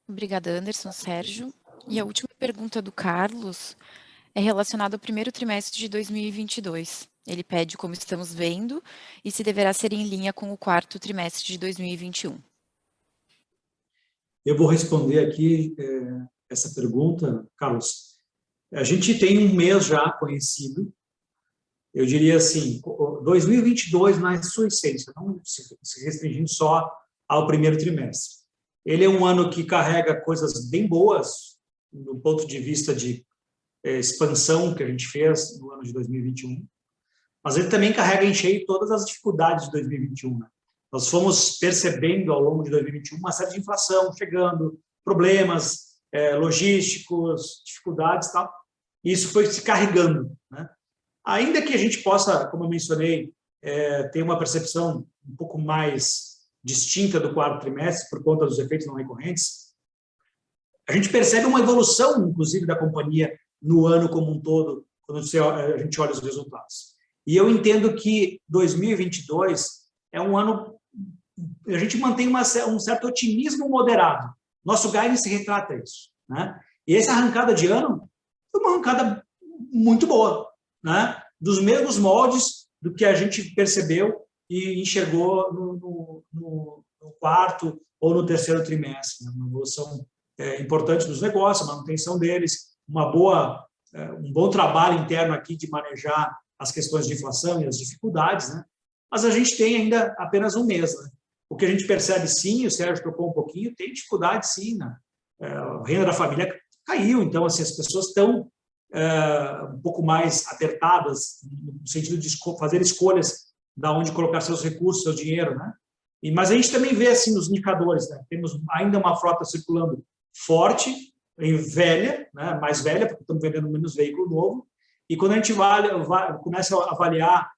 Obrigada, Anderson. Sérgio. E a última pergunta do Carlos é relacionada ao primeiro trimestre de 2022. Ele pede como estamos vendo e se deverá ser em linha com o quarto trimestre de 2021. Eu vou responder aqui essa pergunta, Carlos. A gente tem um mês já conhecido. Eu diria assim, 2022 na sua essência, não se restringindo só ao primeiro trimestre. Ele é um ano que carrega coisas bem boas, do ponto de vista de expansão que a gente fez no ano de 2021, mas ele também carrega em cheio todas as dificuldades de 2021. Né? Nós fomos percebendo ao longo de 2021 uma série de inflação chegando, problemas logísticos, dificuldades e tal, e isso foi se carregando. Né? Ainda que a gente possa, como eu mencionei, ter uma percepção um pouco mais distinta do quarto trimestre por conta dos efeitos não recorrentes, a gente percebe uma evolução, inclusive, da companhia no ano como um todo, quando a gente olha os resultados. E eu entendo que 2022 é um ano, a gente mantém um certo otimismo moderado. Nosso guidance retrata isso. Né? E essa arrancada de ano foi uma arrancada muito boa, né? Dos mesmos moldes do que a gente percebeu e enxergou no quarto ou no terceiro trimestre. Né? Uma evolução importante dos negócios, a manutenção deles, um bom trabalho interno aqui de manejar as questões de inflação e as dificuldades, né? Mas a gente tem ainda apenas um mês. Né? O que a gente percebe, sim, o Sérgio tocou um pouquinho, tem dificuldade, sim. Né? A renda da família caiu, então assim, as pessoas estão um pouco mais apertadas, no sentido de fazer escolhas de onde colocar seus recursos, seu dinheiro. Né? Mas a gente também vê assim, nos indicadores, né? Temos ainda uma frota circulando forte, velha, né? Mais velha, porque estamos vendendo menos veículo novo, e quando a gente começa a avaliar,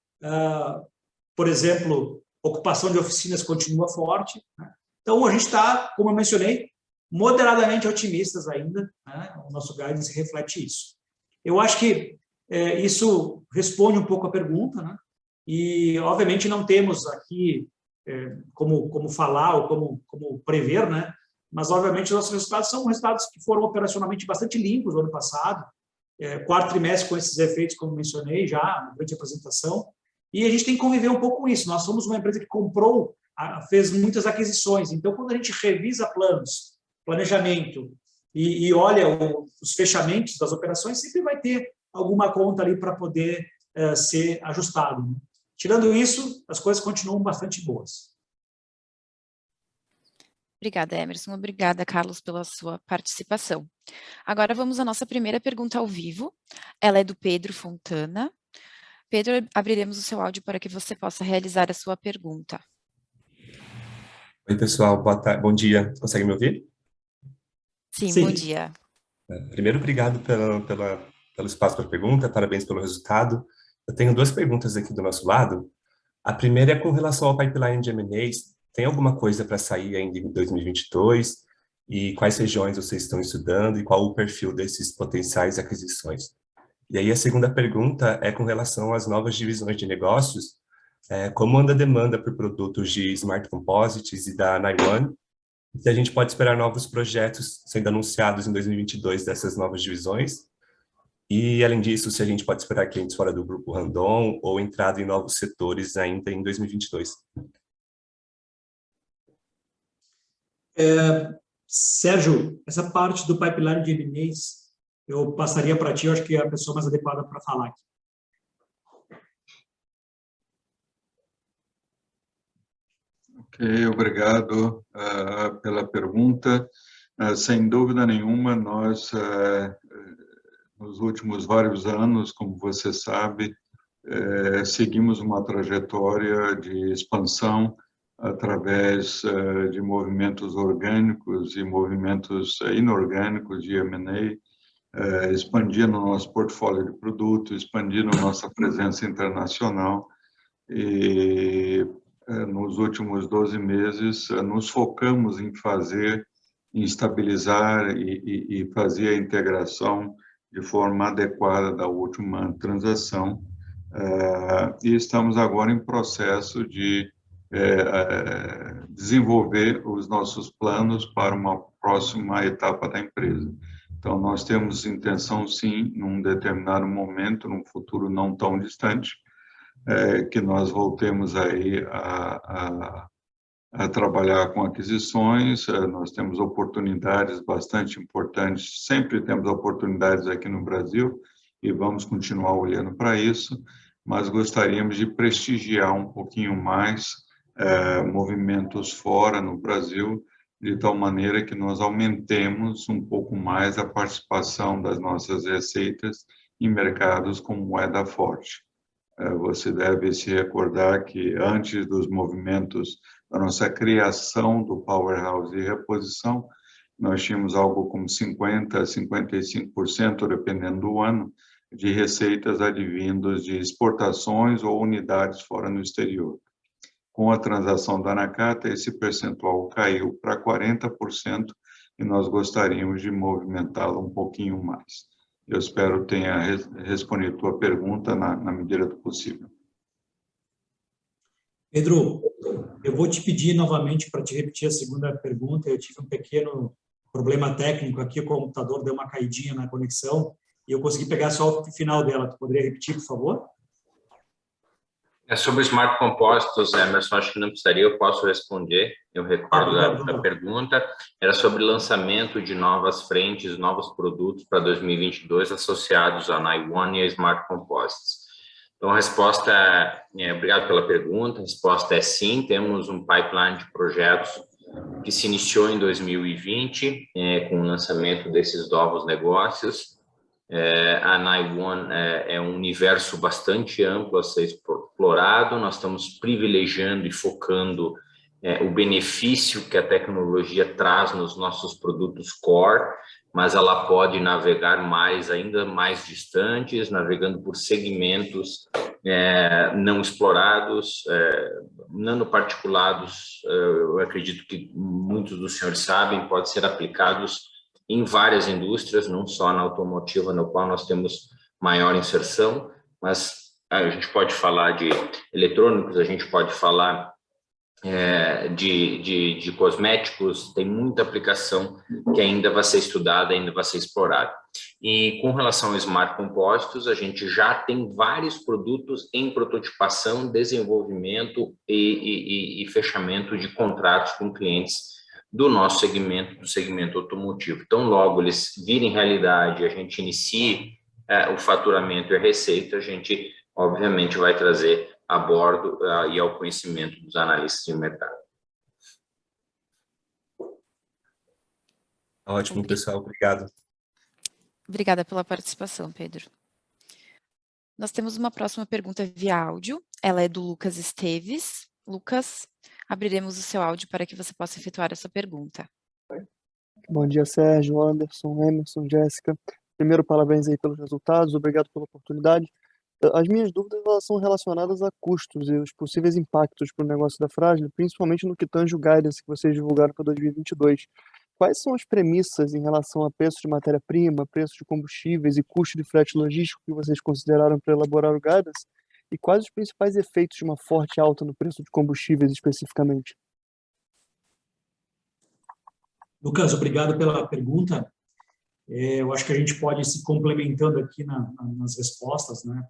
por exemplo, ocupação de oficinas continua forte. Né? Então, a gente está, como eu mencionei, moderadamente otimistas ainda, né? O nosso guidance reflete isso. Eu acho que isso responde um pouco a pergunta, né? E, obviamente, não temos aqui como falar ou como prever, né? Mas, obviamente, os nossos resultados são resultados que foram operacionalmente bastante limpos no ano passado, quarto trimestre com esses efeitos, como mencionei já durante a apresentação, e a gente tem que conviver um pouco com isso. Nós somos uma empresa que fez muitas aquisições, então, quando a gente revisa planos, planejamento, e olha os fechamentos das operações, sempre vai ter alguma conta ali para poder ser ajustado. Né? Tirando isso, as coisas continuam bastante boas. Obrigada, Emerson. Obrigada, Carlos, pela sua participação. Agora vamos à nossa primeira pergunta ao vivo. Ela é do Pedro Fontana. Pedro, abriremos o seu áudio para que você possa realizar a sua pergunta. Oi, pessoal. Boa tarde. Bom dia. Consegue me ouvir? Sim, bom dia. Primeiro, obrigado pelo espaço para pergunta. Parabéns pelo resultado. Eu tenho duas perguntas aqui do nosso lado. A primeira é com relação ao pipeline de M&As. Tem alguma coisa para sair ainda em 2022? E quais regiões vocês estão estudando e qual o perfil desses potenciais aquisições? E aí a segunda pergunta é com relação às novas divisões de negócios. Como anda a demanda por produtos de Smart Composites e da Naiwan? Se a gente pode esperar novos projetos sendo anunciados em 2022 dessas novas divisões? E, além disso, se a gente pode esperar clientes fora do grupo Randon ou entrada em novos setores ainda em 2022? Sérgio, essa parte do pipeline de M&As, eu passaria para ti, eu acho que é a pessoa mais adequada para falar aqui. Ok, obrigado pela pergunta. Sem dúvida nenhuma, nós, nos últimos vários anos, como você sabe, seguimos uma trajetória de expansão através de movimentos orgânicos e movimentos inorgânicos de M&A, expandindo o nosso portfólio de produtos, expandindo nossa presença internacional. E nos últimos 12 meses, nos focamos em estabilizar e fazer a integração de forma adequada da última transação. E estamos agora em processo de desenvolver os nossos planos para uma próxima etapa da empresa. Então, nós temos intenção, sim, num determinado momento, num futuro não tão distante, que nós voltemos aí a trabalhar com aquisições. Nós temos oportunidades bastante importantes, sempre temos oportunidades aqui no Brasil e vamos continuar olhando para isso. mas gostaríamos de prestigiar um pouquinho mais movimentos fora no Brasil, de tal maneira que nós aumentemos um pouco mais a participação das nossas receitas em mercados com moeda forte. Você deve se recordar que antes dos movimentos da nossa criação do Powerhouse de reposição, nós tínhamos algo como 50% a 55%, dependendo do ano, de receitas advindas de exportações ou unidades fora no exterior. Com a transação da Nakata, esse percentual caiu para 40% e nós gostaríamos de movimentá-lo um pouquinho mais. Eu espero tenha respondido a tua pergunta na medida do possível. Pedro, eu vou te pedir novamente para te repetir a segunda pergunta. Eu tive um pequeno problema técnico aqui, o computador deu uma caidinha na conexão e eu consegui pegar só o final dela. Tu poderia repetir, por favor? É sobre Smart Composites, Emerson, acho que não precisaria, eu posso responder. Eu recordo da pergunta. Era sobre lançamento de novas frentes, novos produtos para 2022 associados à NIONE e a Smart Composites. Então, a resposta obrigado pela pergunta, a resposta é sim, temos um pipeline de projetos que se iniciou em 2020, com o lançamento desses novos negócios. A NIONE é um universo bastante amplo a ser explorado, nós estamos privilegiando e focando o benefício que a tecnologia traz nos nossos produtos core, mas ela pode navegar ainda mais distantes, navegando por segmentos não explorados, nanoparticulados, eu acredito que muitos dos senhores sabem, podem ser aplicados em várias indústrias, não só na automotiva, no qual nós temos maior inserção, mas a gente pode falar de eletrônicos, a gente pode falar de cosméticos, tem muita aplicação que ainda vai ser estudada, ainda vai ser explorada. E com relação ao Smart Composites, a gente já tem vários produtos em prototipação, desenvolvimento e fechamento de contratos com clientes do nosso segmento, do segmento automotivo. Então, logo eles virem realidade, a gente inicie o faturamento e a receita, a gente, obviamente, vai trazer a bordo e ao conhecimento dos analistas de mercado. Ótimo, pessoal. Obrigado. Obrigada pela participação, Pedro. Nós temos uma próxima pergunta via áudio. Ela é do Lucas Esteves. Lucas, abriremos o seu áudio para que você possa efetuar a sua pergunta. Bom dia, Sérgio, Anderson, Emerson, Jéssica. Primeiro, parabéns aí pelos resultados, obrigado pela oportunidade. As minhas dúvidas elas são relacionadas a custos e os possíveis impactos para o negócio da Fras-le, principalmente no que tange o guidance que vocês divulgaram para 2022. Quais são as premissas em relação a preço de matéria-prima, preço de combustíveis e custo de frete logístico que vocês consideraram para elaborar o guidance? E quais os principais efeitos de uma forte alta no preço de combustíveis especificamente? Lucas, obrigado pela pergunta. Eu acho que a gente pode ir se complementando aqui nas respostas, né,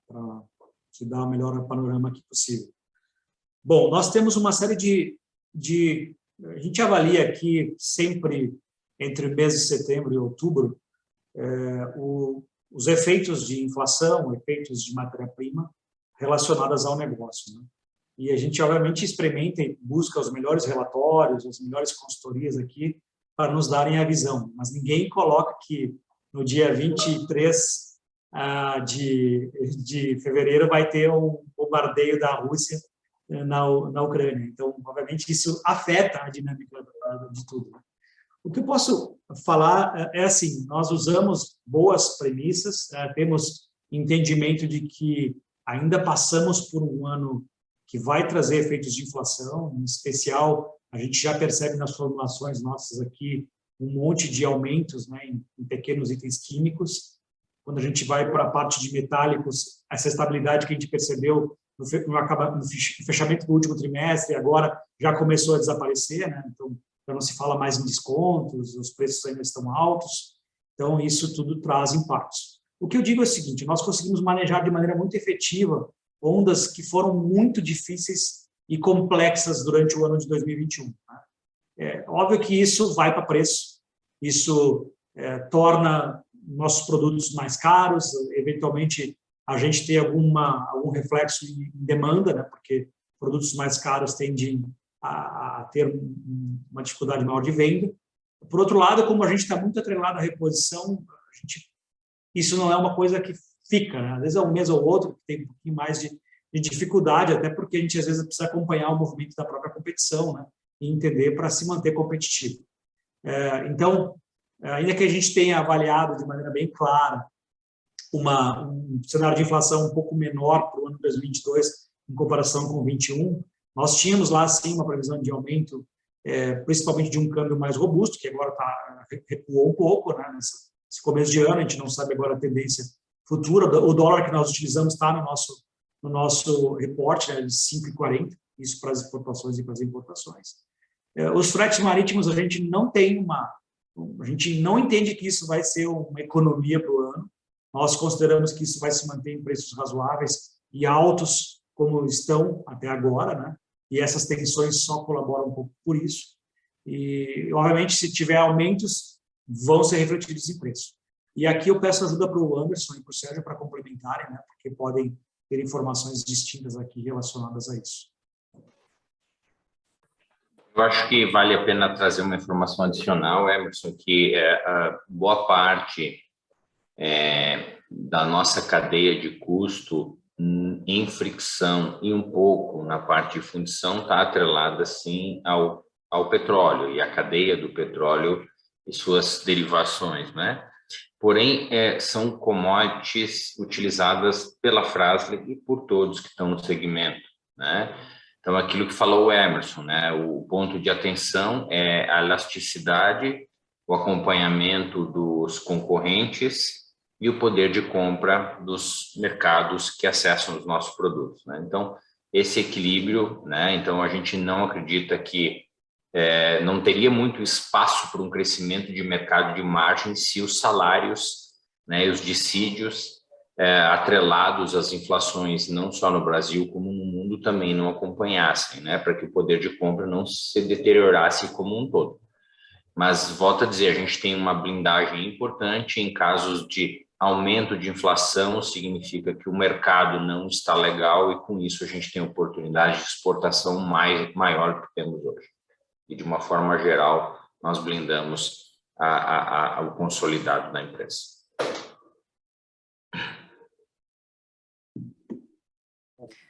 para te dar o melhor panorama aqui possível. Bom, nós temos uma série a gente avalia aqui sempre entre o mês de setembro e outubro os efeitos de inflação, efeitos de matéria-prima relacionadas ao negócio, né? E a gente, obviamente, experimenta e busca os melhores relatórios, as melhores consultorias aqui para nos darem a visão. Mas ninguém coloca que no dia 23 de fevereiro vai ter um bombardeio da Rússia na Ucrânia. Então, obviamente, isso afeta a dinâmica de tudo. O que eu posso falar é assim, nós usamos boas premissas, temos entendimento de que ainda passamos por um ano que vai trazer efeitos de inflação, em especial, a gente já percebe nas formulações nossas aqui um monte de aumentos, né, em pequenos itens químicos. Quando a gente vai para a parte de metálicos, essa estabilidade que a gente percebeu no fechamento do último trimestre, agora já começou a desaparecer, né? Então, já não se fala mais em descontos, os preços ainda estão altos, então isso tudo traz impactos. O que eu digo é o seguinte, nós conseguimos manejar de maneira muito efetiva ondas que foram muito difíceis e complexas durante o ano de 2021. Né? É óbvio que isso vai para preço, isso torna nossos produtos mais caros, eventualmente a gente ter algum reflexo em demanda, né, porque produtos mais caros tendem a ter uma dificuldade maior de venda. Por outro lado, como a gente está muito atrelado à reposição, isso não é uma coisa que fica, né? Às vezes é um mês ou outro que tem um pouquinho mais de dificuldade, até porque a gente às vezes precisa acompanhar o movimento da própria competição, né, e entender para se manter competitivo. Então, ainda que a gente tenha avaliado de maneira bem clara um cenário de inflação um pouco menor para o ano 2022 em comparação com 2021, nós tínhamos lá, sim, uma previsão de aumento, principalmente de um câmbio mais robusto, que agora recuou um pouco, né, nesse começo de ano. A gente não sabe agora a tendência futura. O dólar que nós utilizamos está no nosso reporte, né, de 5,40, isso para as exportações e para as importações. Os fretes marítimos, a gente não entende que isso vai ser uma economia para o ano. Nós consideramos que isso vai se manter em preços razoáveis e altos, como estão até agora, né? E essas tensões só colaboram um pouco por isso. E, obviamente, se tiver aumentos, vão ser refletidos em preço. E aqui eu peço ajuda para o Anderson e para o Sérgio para complementarem, né? Porque podem ter informações distintas aqui relacionadas a isso. Eu acho que vale a pena trazer uma informação adicional, Emerson, que boa parte da nossa cadeia de custo em fricção e um pouco na parte de fundição está atrelada, sim, ao petróleo e a cadeia do petróleo e suas derivações, né? Porém, são commodities utilizadas pela Fras-le e por todos que estão no segmento, né? Então, aquilo que falou o Emerson, né? O ponto de atenção é a elasticidade, o acompanhamento dos concorrentes e o poder de compra dos mercados que acessam os nossos produtos, né? Então, esse equilíbrio, né? Então, a gente não acredita que não teria muito espaço para um crescimento de mercado de margem se os salários, né, e os dissídios atrelados às inflações, não só no Brasil, como no mundo, também não acompanhassem, né, para que o poder de compra não se deteriorasse como um todo. Mas, volto a dizer, a gente tem uma blindagem importante em casos de aumento de inflação, significa que o mercado não está legal e, com isso, a gente tem oportunidade de exportação maior do que temos hoje. E, de uma forma geral, nós blindamos o consolidado da empresa.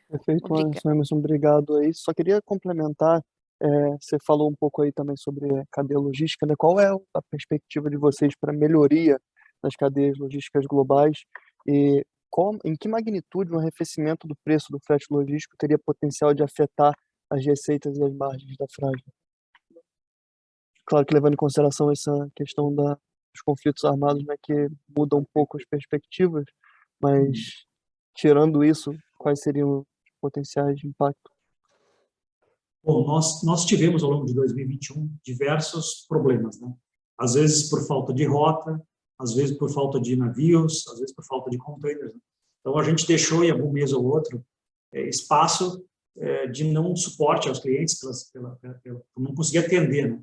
Perfeito, Anderson, Emerson, obrigado aí. Só queria complementar, você falou um pouco aí também sobre a cadeia logística, né? Qual é a perspectiva de vocês para melhoria nas cadeias logísticas globais e em que magnitude um arrefecimento do preço do frete logístico teria potencial de afetar as receitas e as margens da Fras-le? Claro que levando em consideração essa questão dos conflitos armados, né, que muda um pouco as perspectivas, mas tirando isso, quais seriam os potenciais de impacto? Bom, nós tivemos ao longo de 2021 diversos problemas, né? Às vezes por falta de rota, às vezes por falta de navios, às vezes por falta de containers, né? Então a gente deixou em algum mês ou outro espaço de não suporte aos clientes, por não conseguir atender, né?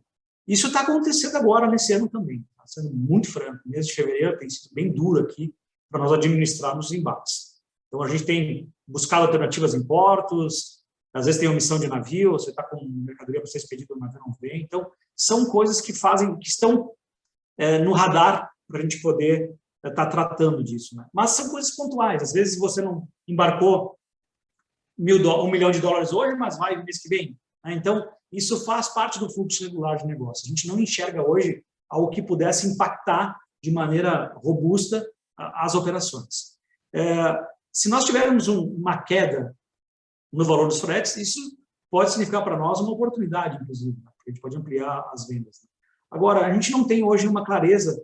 Isso está acontecendo agora, nesse ano também, está sendo muito franco. O mês de fevereiro tem sido bem duro aqui para nós administrarmos os embarques. Então, a gente tem buscado alternativas em portos, às vezes tem omissão de navio, você está com mercadoria para ser expedida, o navio não vem. Então, são coisas que estão no radar para a gente poder estar tratando disso, né? Mas são coisas pontuais. Às vezes você não embarcou $1 milhão hoje, mas vai no mês que vem, né? Então, isso faz parte do fluxo regular de negócio. A gente não enxerga hoje algo que pudesse impactar de maneira robusta as operações. Se nós tivermos uma queda no valor dos fretes, isso pode significar para nós uma oportunidade, inclusive, né? Porque a gente pode ampliar as vendas, né? Agora, a gente não tem hoje uma clareza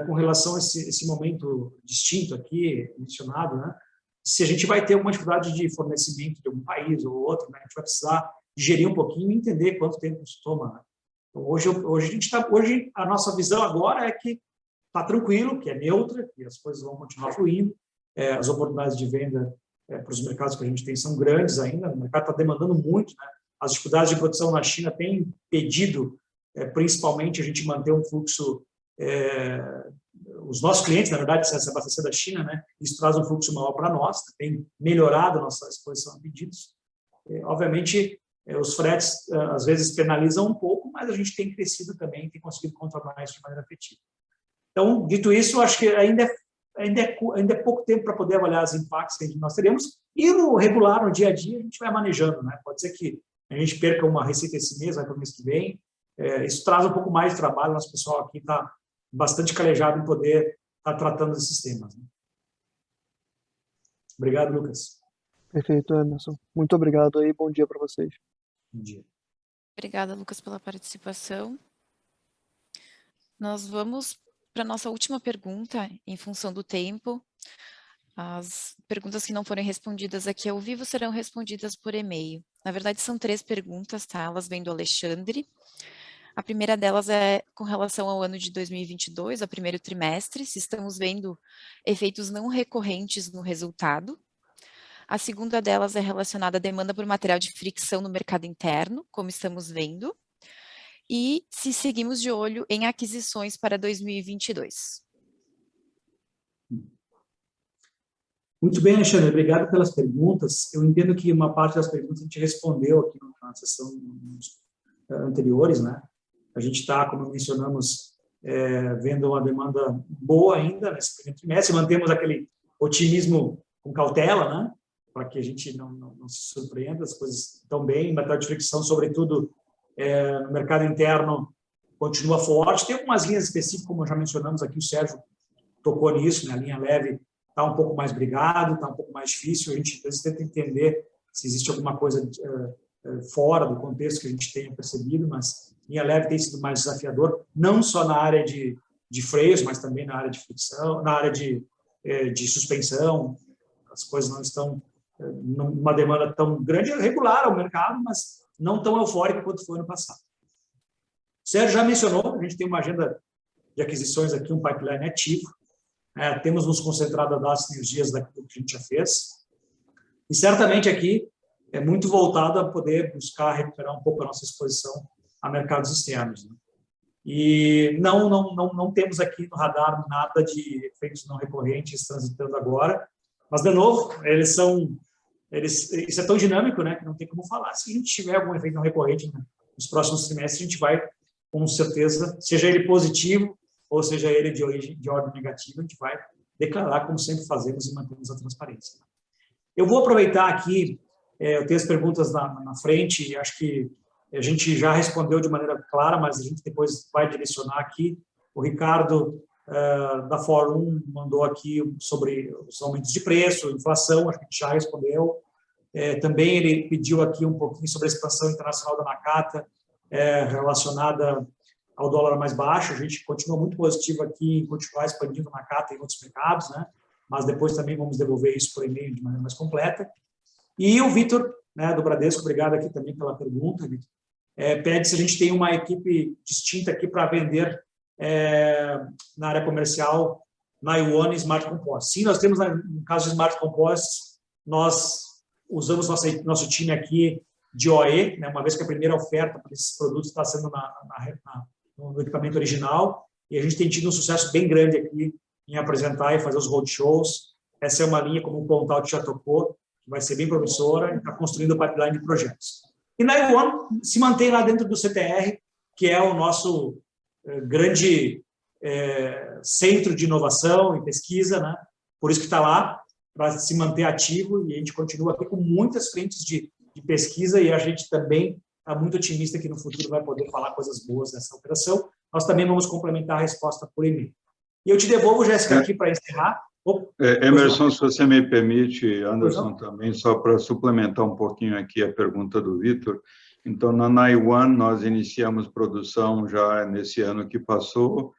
com relação a esse momento distinto aqui, mencionado, né? Se a gente vai ter alguma dificuldade de fornecimento de algum país ou outro, né? A gente vai precisar digerir um pouquinho e entender quanto tempo isso toma, né? Então, hoje a nossa visão agora é que está tranquilo, que é neutra, que as coisas vão continuar fluindo, as oportunidades de venda para os mercados que a gente tem são grandes ainda, o mercado está demandando muito, né? As dificuldades de produção na China têm impedido, principalmente, a gente manter um fluxo os nossos clientes, na verdade, se abastecer da China, né, isso traz um fluxo maior para nós, tem melhorado a nossa exposição a pedidos. Obviamente, os fretes, às vezes, penalizam um pouco, mas a gente tem crescido também, tem conseguido controlar isso de maneira efetiva. Então, dito isso, eu acho que ainda é pouco tempo para poder avaliar os impactos que nós teremos, e no regular, no dia a dia, a gente vai manejando, né? Pode ser que a gente perca uma receita esse mês, vai para o mês que vem. Isso traz um pouco mais de trabalho, nosso pessoal aqui está bastante calejado em poder estar tratando desses temas, né? Obrigado, Lucas. Perfeito, Emerson. Muito obrigado aí, bom dia para vocês. Bom dia. Obrigada, Lucas, pela participação. Nós vamos para a nossa última pergunta, em função do tempo. As perguntas que não forem respondidas aqui ao vivo serão respondidas por e-mail. Na verdade, são 3 perguntas, tá? Elas vêm do Alexandre. A primeira delas é com relação ao ano de 2022, ao primeiro trimestre, se estamos vendo efeitos não recorrentes no resultado. A segunda delas é relacionada à demanda por material de fricção no mercado interno, como estamos vendo, e se seguimos de olho em aquisições para 2022. Muito bem, Alexandre, obrigado pelas perguntas. Eu entendo que uma parte das perguntas a gente respondeu aqui na sessão anteriores, né? A gente está, como mencionamos, vendo uma demanda boa ainda nesse primeiro trimestre, mantemos aquele otimismo com cautela, né? Para que a gente não se surpreenda, as coisas estão bem, material de fricção, sobretudo no mercado interno, continua forte. Tem algumas linhas específicas, como já mencionamos aqui, o Sérgio tocou nisso, né? A linha leve está um pouco mais brigado, está um pouco mais difícil, a gente às vezes tenta entender se existe alguma coisa fora do contexto que a gente tenha percebido, mas linha leve tem sido mais desafiador, não só na área de freios, mas também na área de fricção, na área de suspensão. As coisas não estão numa demanda tão grande, é regular ao mercado, mas não tão eufórica quanto foi no passado. O Sérgio já mencionou, a gente tem uma agenda de aquisições aqui, um pipeline ativo, temos nos concentrado a dar sinergias daquilo que a gente já fez, e certamente aqui é muito voltado a poder buscar recuperar um pouco a nossa exposição a mercados externos, né? E não temos aqui no radar nada de efeitos não recorrentes transitando agora, mas, de novo, isso é tão dinâmico, né, que não tem como falar. Se a gente tiver algum efeito não recorrente nos próximos trimestres, a gente vai, com certeza, seja ele positivo ou seja ele de ordem negativa, a gente vai declarar, como sempre fazemos, e mantemos a transparência. Eu vou aproveitar aqui, eu tenho as perguntas na frente, e acho que a gente já respondeu de maneira clara, mas a gente depois vai direcionar aqui. O Ricardo, da Fórum, mandou aqui sobre os aumentos de preço, inflação, acho que a gente já respondeu. Também ele pediu aqui um pouquinho sobre a expansão internacional da Nakata, relacionada ao dólar mais baixo. A gente continua muito positivo aqui em continuar expandindo a Nakata em outros mercados, né? Mas depois também vamos devolver isso por e-mail de maneira mais completa. E o Vitor, né, do Bradesco, obrigado aqui também pela pergunta, Vitor. Pede se a gente tem uma equipe distinta aqui para vender na área comercial na Yuan Smart Composites. Sim, nós temos, no caso de Smart Composites, nós usamos nosso time aqui de OE, né, uma vez que a primeira oferta para esses produtos está sendo no equipamento original, e a gente tem tido um sucesso bem grande aqui em apresentar e fazer os roadshows. Essa é uma linha, como o Pontal já tocou, que vai ser bem promissora, e está construindo o pipeline de projetos. E na Yuan se mantém lá dentro do CTR, que é o nosso grande centro de inovação e pesquisa, né? Por isso que está lá, para se manter ativo, e a gente continua aqui com muitas frentes de pesquisa, e a gente também está muito otimista que no futuro vai poder falar coisas boas dessa operação. Nós também vamos complementar a resposta por e-mail. E eu te devolvo, Jéssica, aqui para encerrar. Emerson, se você me permite, Anderson, também, só para suplementar um pouquinho aqui a pergunta do Vitor. Então, na Naiwan, nós iniciamos produção já nesse ano que passou.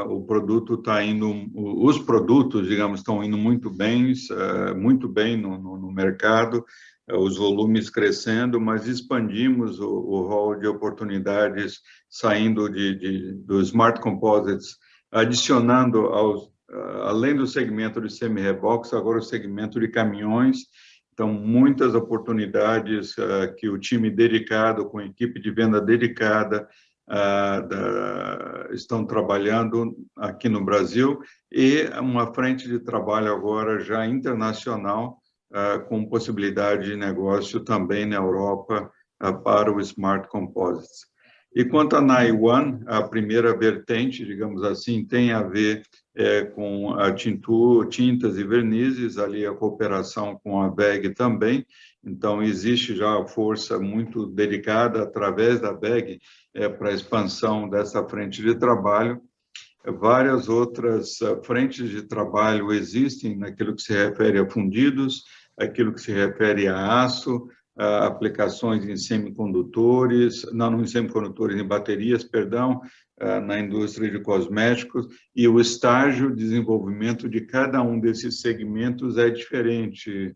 O produto está indo, os produtos, digamos, estão indo muito bem no mercado, os volumes crescendo, mas expandimos o rol de oportunidades saindo do Smart Composites, adicionando além do segmento de semi-reboques, agora o segmento de caminhões. Então, muitas oportunidades que o time dedicado, com equipe de venda dedicada, estão trabalhando aqui no Brasil, e uma frente de trabalho agora já internacional, com possibilidade de negócio também na Europa para o Smart Composites. E quanto a Naiwan, a primeira vertente, digamos assim, tem a ver com a tintas e vernizes, ali a cooperação com a WEG também. Então, existe já a força muito dedicada através da WEG para a expansão dessa frente de trabalho. Várias outras frentes de trabalho existem naquilo que se refere a fundidos, aquilo que se refere a aço, aplicações em semicondutores, não em semicondutores, em baterias, perdão, na indústria de cosméticos, e o estágio de desenvolvimento de cada um desses segmentos é diferente,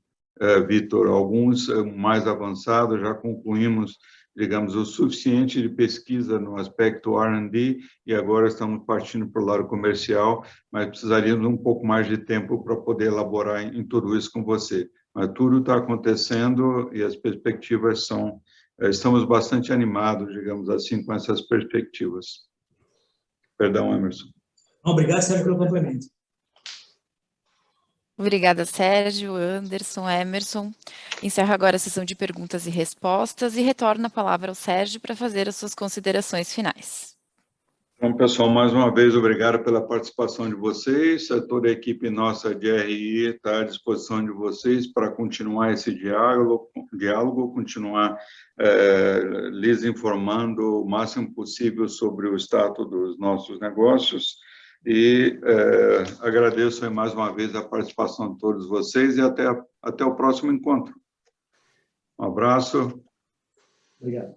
Vitor. Alguns mais avançados já concluímos, digamos, o suficiente de pesquisa no aspecto R&D, e agora estamos partindo para o lado comercial, mas precisaríamos um pouco mais de tempo para poder elaborar em tudo isso com você. Mas tudo está acontecendo e as perspectivas são... Estamos bastante animados, digamos assim, com essas perspectivas. Perdão, Emerson. Obrigado, Sérgio, pelo complemento. Obrigada, Sérgio, Anderson, Emerson. Encerro agora a sessão de perguntas e respostas e retorno a palavra ao Sérgio para fazer as suas considerações finais. Então, pessoal, mais uma vez, obrigado pela participação de vocês. Toda a equipe nossa de RI está à disposição de vocês para continuar esse diálogo, continuar lhes informando o máximo possível sobre o status dos nossos negócios. E agradeço mais uma vez a participação de todos vocês e até o próximo encontro. Um abraço. Obrigado.